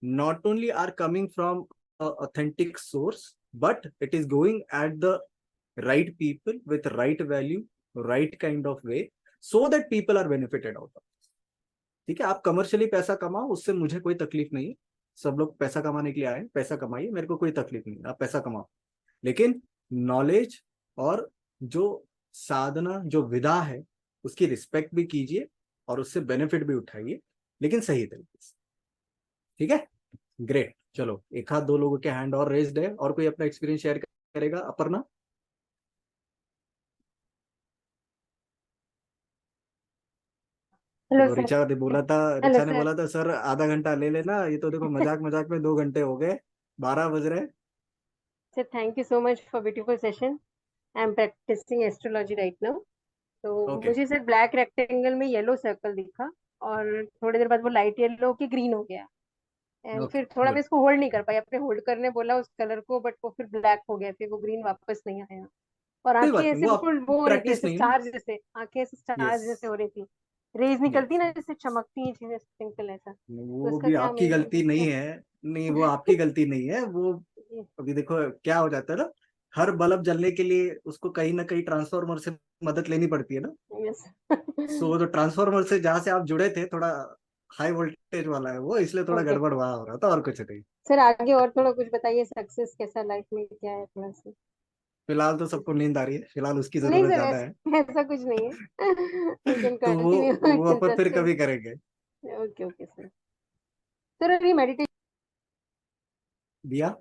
not only are coming from a authentic source, but it is going at the right people with right value, right kind of way, so that people are benefited out of it. ठीक है, आप commercially पैसा कमाओ, उससे मुझे कोई तकलीफ नहीं है। सब लोग पैसा कमाने के लिए आए, पैसा कमाइए, मेरे को कोई तकलीफ नहीं है, आप पैसा कमाओ। लेकिन नॉलेज और जो साधना, जो विधा है, उसकी रिस्पेक्ट भी कीजिए और उससे बेनिफिट भी उठाइए, लेकिन सही तरीके से। ठीक है, ग्रेट। चलो, एक हाथ दो लोगों के हैंड और रेज्ड है, और कोई अपना एक्सपीरियंस शेयर करेगा? अपर्णा? हेलो देखो, सर। हेलो रिचा ने सर। बोला था सर आधा घंटा ले लेना, ये तो देखो मजाक मजाक में 2 घंटे हो गए, 12 बज रहे। Sir thank you so much for beautiful session. I am practising astrology right now. तो ओके, मुझे सर ब्लैक रेक्टेंगल में येलो सर्कल दिखा, और थोड़ी देर बाद वो लाइट येलो की ग्रीन हो गया। एंड ओके, फिर थोड़ा मैं गुड। इसको होल्ड नहीं कर पाई, अपने होल्ड करने बोला उस कलर को, बट वो फिर ब्लैक हो गया, फिर वो ग्रीन वापस नहीं आया। और कोई आंखें बात नहीं, ऐसे वो आप बिल्कुल वो हो रही थी, प्रैक्टिस ऐसे नहीं है ना। स्टार जैसे, आंखें ऐसे स्टार यस जैसे हो रही थी, रेज निकलती ना यस, जैसे चमकती हैं चीजें सिंपल ऐसा। तो वो इसका भी क्या आपकी मीनिंग गलती नहीं है। नहीं, वो आपकी गलती नहीं है वो। है? अभी देखो क्या हो जाता है ना, हर बल्ब जलने के लिए उसको कहीं ना कहीं ट्रांसफार्मर से मदद लेनी पड़ती है ना। यस। सो जो ट्रांसफार्मर से जहाँ से आप जुड़े थे, थोड़ा हाई वोल्टेज वाला है वो, इसलिए थोड़ा ओके गड़बड़ वहाँ हो रहा था, और कुछ नहीं। सर, आगे और थोड़ा कुछ बताइए, सक्सेस कैसा लाइफ में क्या है थोड़ा सा। फिलहाल तो सबको नींद आ रही है, फिलहाल उसकी नहीं जरूरत सर, ज्यादा है। ऐसा कुछ नहीं है। यू कैन तो वो कंटिन्यू, वो इट्स अपन फिर इंटरेस्टिंग। कभी करेंगे। Okay okay sir. सर अभी मेडिटेशन दिया।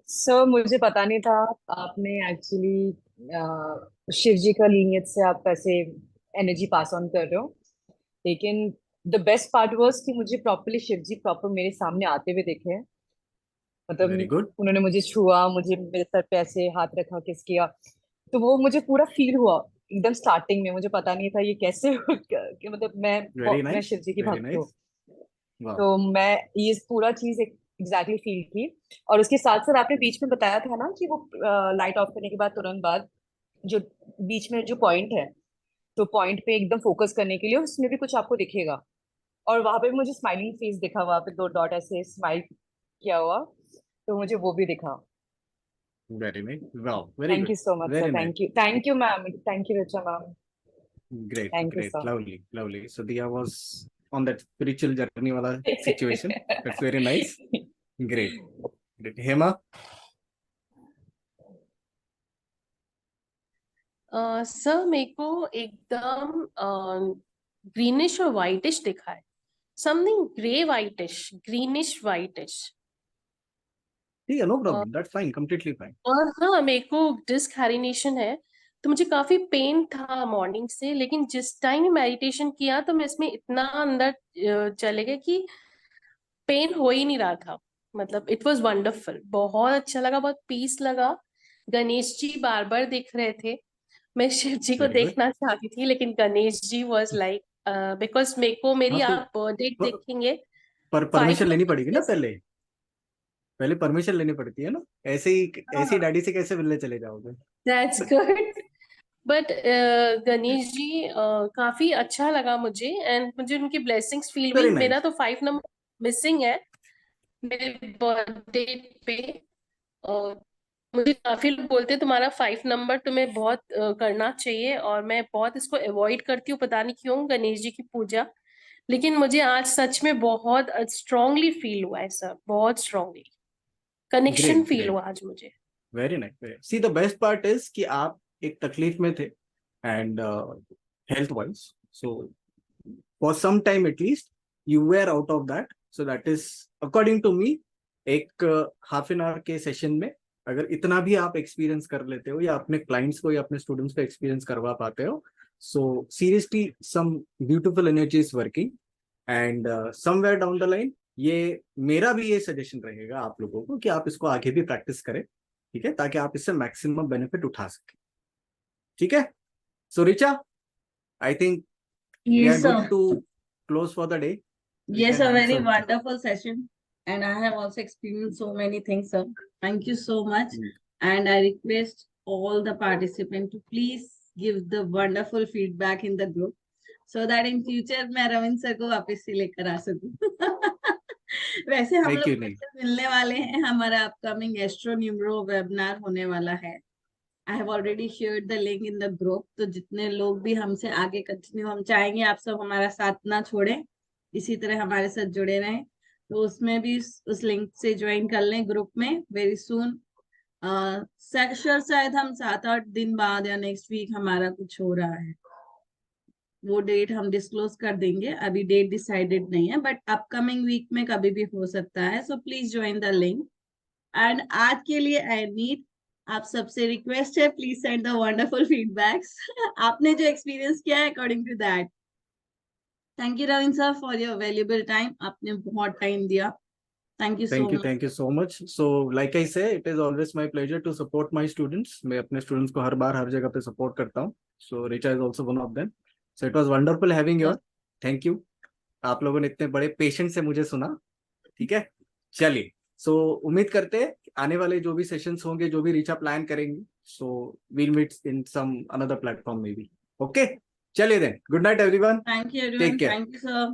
सर मुझे पता नहीं था आपने एक्चुअली शिव जी का लीनियज से आप ऐसे एनर्जी पास ऑन कर रहे हो, लेकिन द बेस्ट पार्ट वाज कि मुझे प्रॉपरली शिव जी प्रॉपर मेरे सामने आते हुए देखे हैं। वेरी मतलब गुड। उन्होंने मुझे छुआ, मुझे मेरे सर पे ऐसे हाथ रखा, किस किया, तो वो मुझे पूरा फील हुआ एकदम स्टार्टिंग में। मुझे पता नहीं था ये कैसे कि मतलब वेरी मैं नाइस, शिव जी की वेरी भक्त हूँ। नाइस। वाह। तो मैं ये पूरा चीज एग्जैक्टली फील की। और उसके साथ साथ आपने बीच में बताया था ना कि वो लाइट ऑफ करने के बाद तुरंत बाद जो बीच में जो पॉइंट है, तो पॉइंट पे एकदम फोकस करने के लिए उसमें भी कुछ आपको दिखेगा। और वहां पे भी मुझे स्माइलिंग फेस दिखा, वहां पे 2 डॉट ऐसे स्माइल किया हुआ, तो मुझे वो भी दिखा। वेरी नाइस, वाह, very thank good, you so much sir, very nice. Thank you ma'am, thank you Richa ma'am, Great, thank you great, sir. lovely, lovely. So Dia was on that spiritual journey wala situation. That's very nice. Great, great. Hema, sir मेरे को एकदम greenish और whitish दिखा है, something grey whitish, greenish whitish. yeah, no problem. That's fine, completely fine. और हाँ, मेरे को डिस्क हेरिनेशन है, तो मुझे काफी पेन था मॉर्निंग से, लेकिन जिस टाइम मेडिटेशन किया तो मैं इसमें इतना अंदर चले गए कि पेन हो ही नहीं रहा था। मतलब इट वाज वंडरफुल, बहुत अच्छा लगा, बहुत पीस लगा। गणेश जी बार बार दिख रहे थे। मैं शिव जी को Very good. देखना चाहती थी, लेकिन Ganesh ji was like, because मेरे को मेरी हाँ तो आप डेट देखेंगे पर 5 परमिशन लेनी पड़ेगी ना नंबर। पहले। पहले परमिशन लेनी पड़ती है ना। ऐसे ही ऐसी डैडी से कैसे मिलने चले जाओगे। That's good. But Ganesh ji काफी अच्छा लगा मुझे, एंड मुझे उनकी ब्लेसिंग्स फील वेरी हुई। मेरा नाइस। तो 5 नंबर मिसिंग है मेरे बर्थडे पे। और मुझे काफी लोग बोलते हैं तुम्हारा 5 नंबर तुम्हें बहुत करना चाहिए, और मैं बहुत इसको अवॉइड करती हूँ, पता नहीं क्यों, गणेश जी की पूजा। लेकिन मुझे आज सच में बहुत स्ट्रांगली फील हुआ है सर, बहुत strongly connection great, feel great, हुआ आज मुझे। Very nice. See the best part is कि आप एक तकलीफ में थे, and health wise, so for some time at least you were out of that. So that is according to me, एक हाफ एन आवर के सेशन में अगर इतना भी आप एक्सपीरियंस कर लेते हो, या अपने क्लाइंट्स को या अपने स्टूडेंट्स को एक्सपीरियंस करवा पाते हो, so seriously some beautiful energy is working. And somewhere down the line, ये मेरा भी ये सजेशन रहेगा आप लोगों को कि आप इसको आगे भी प्रैक्टिस करें, ठीक है, ताकि आप इससे मैक्सिमम बेनिफिट उठा सकें। ठीक है। So Richa, I think we are Yes, good sir. to close for the day. We Yes, can a very answer. wonderful session. And I have also experienced so many things, sir. Thank you so much. And I request all the participants to please give the wonderful feedback in the group so that in future मैं Ravindra sir को वापस से लेकर आ सकूं। वैसे हम Thank लोग you, फिर Neil. से मिलने वाले हैं, हमारा अपकमिंग एस्ट्रो न्यूमरो वेबिनार होने वाला है। I have already shared the link in the group. तो जितने लोग भी हमसे आगे कंटिन्यू, हम चाहेंगे आप सब हमारा साथ ना छोड़ें, इसी तरह हमारे साथ जुड़े रहें। तो उसमें भी उस लिंक से ज्वाइन कर लें ग्रुप में वेरी सून। शायद हम 7-8 दिन बाद या नेक्स्ट वीक हमारा कुछ हो रहा है, वो डेट हम डिस्क्लोज कर देंगे। अभी डेट डिसाइडेड नहीं है, बट अपकमिंग वीक में कभी भी हो सकता है। So please join the link. And आज के लिए आई नीड आप सबसे रिक्वेस्ट है, please send the wonderful feedbacks आपने जो एक्सपीरियंस किया है according to that. Thank you Ravindra sir for your valuable time, आपने बहुत टाइम दिया। Thank you so much. Thank you so much. So like I say, it is always my pleasure to support my students. मैं अपने students को हर बार हर जगह पे support करता हूँ। So Richa is also one of them. So it was wonderful having you. Thank you. आप लोगों ने इतने बड़े पेशेंस से मुझे सुना। ठीक है, चलिए सो उम्मीद करते हैं आने वाले जो भी सेशंस होंगे, जो भी रीचा प्लान करेंगे, so we'll meet in some another platform maybe. Okay, चलिए then, good night everyone, Thank you take everyone. Care. Thank you, sir.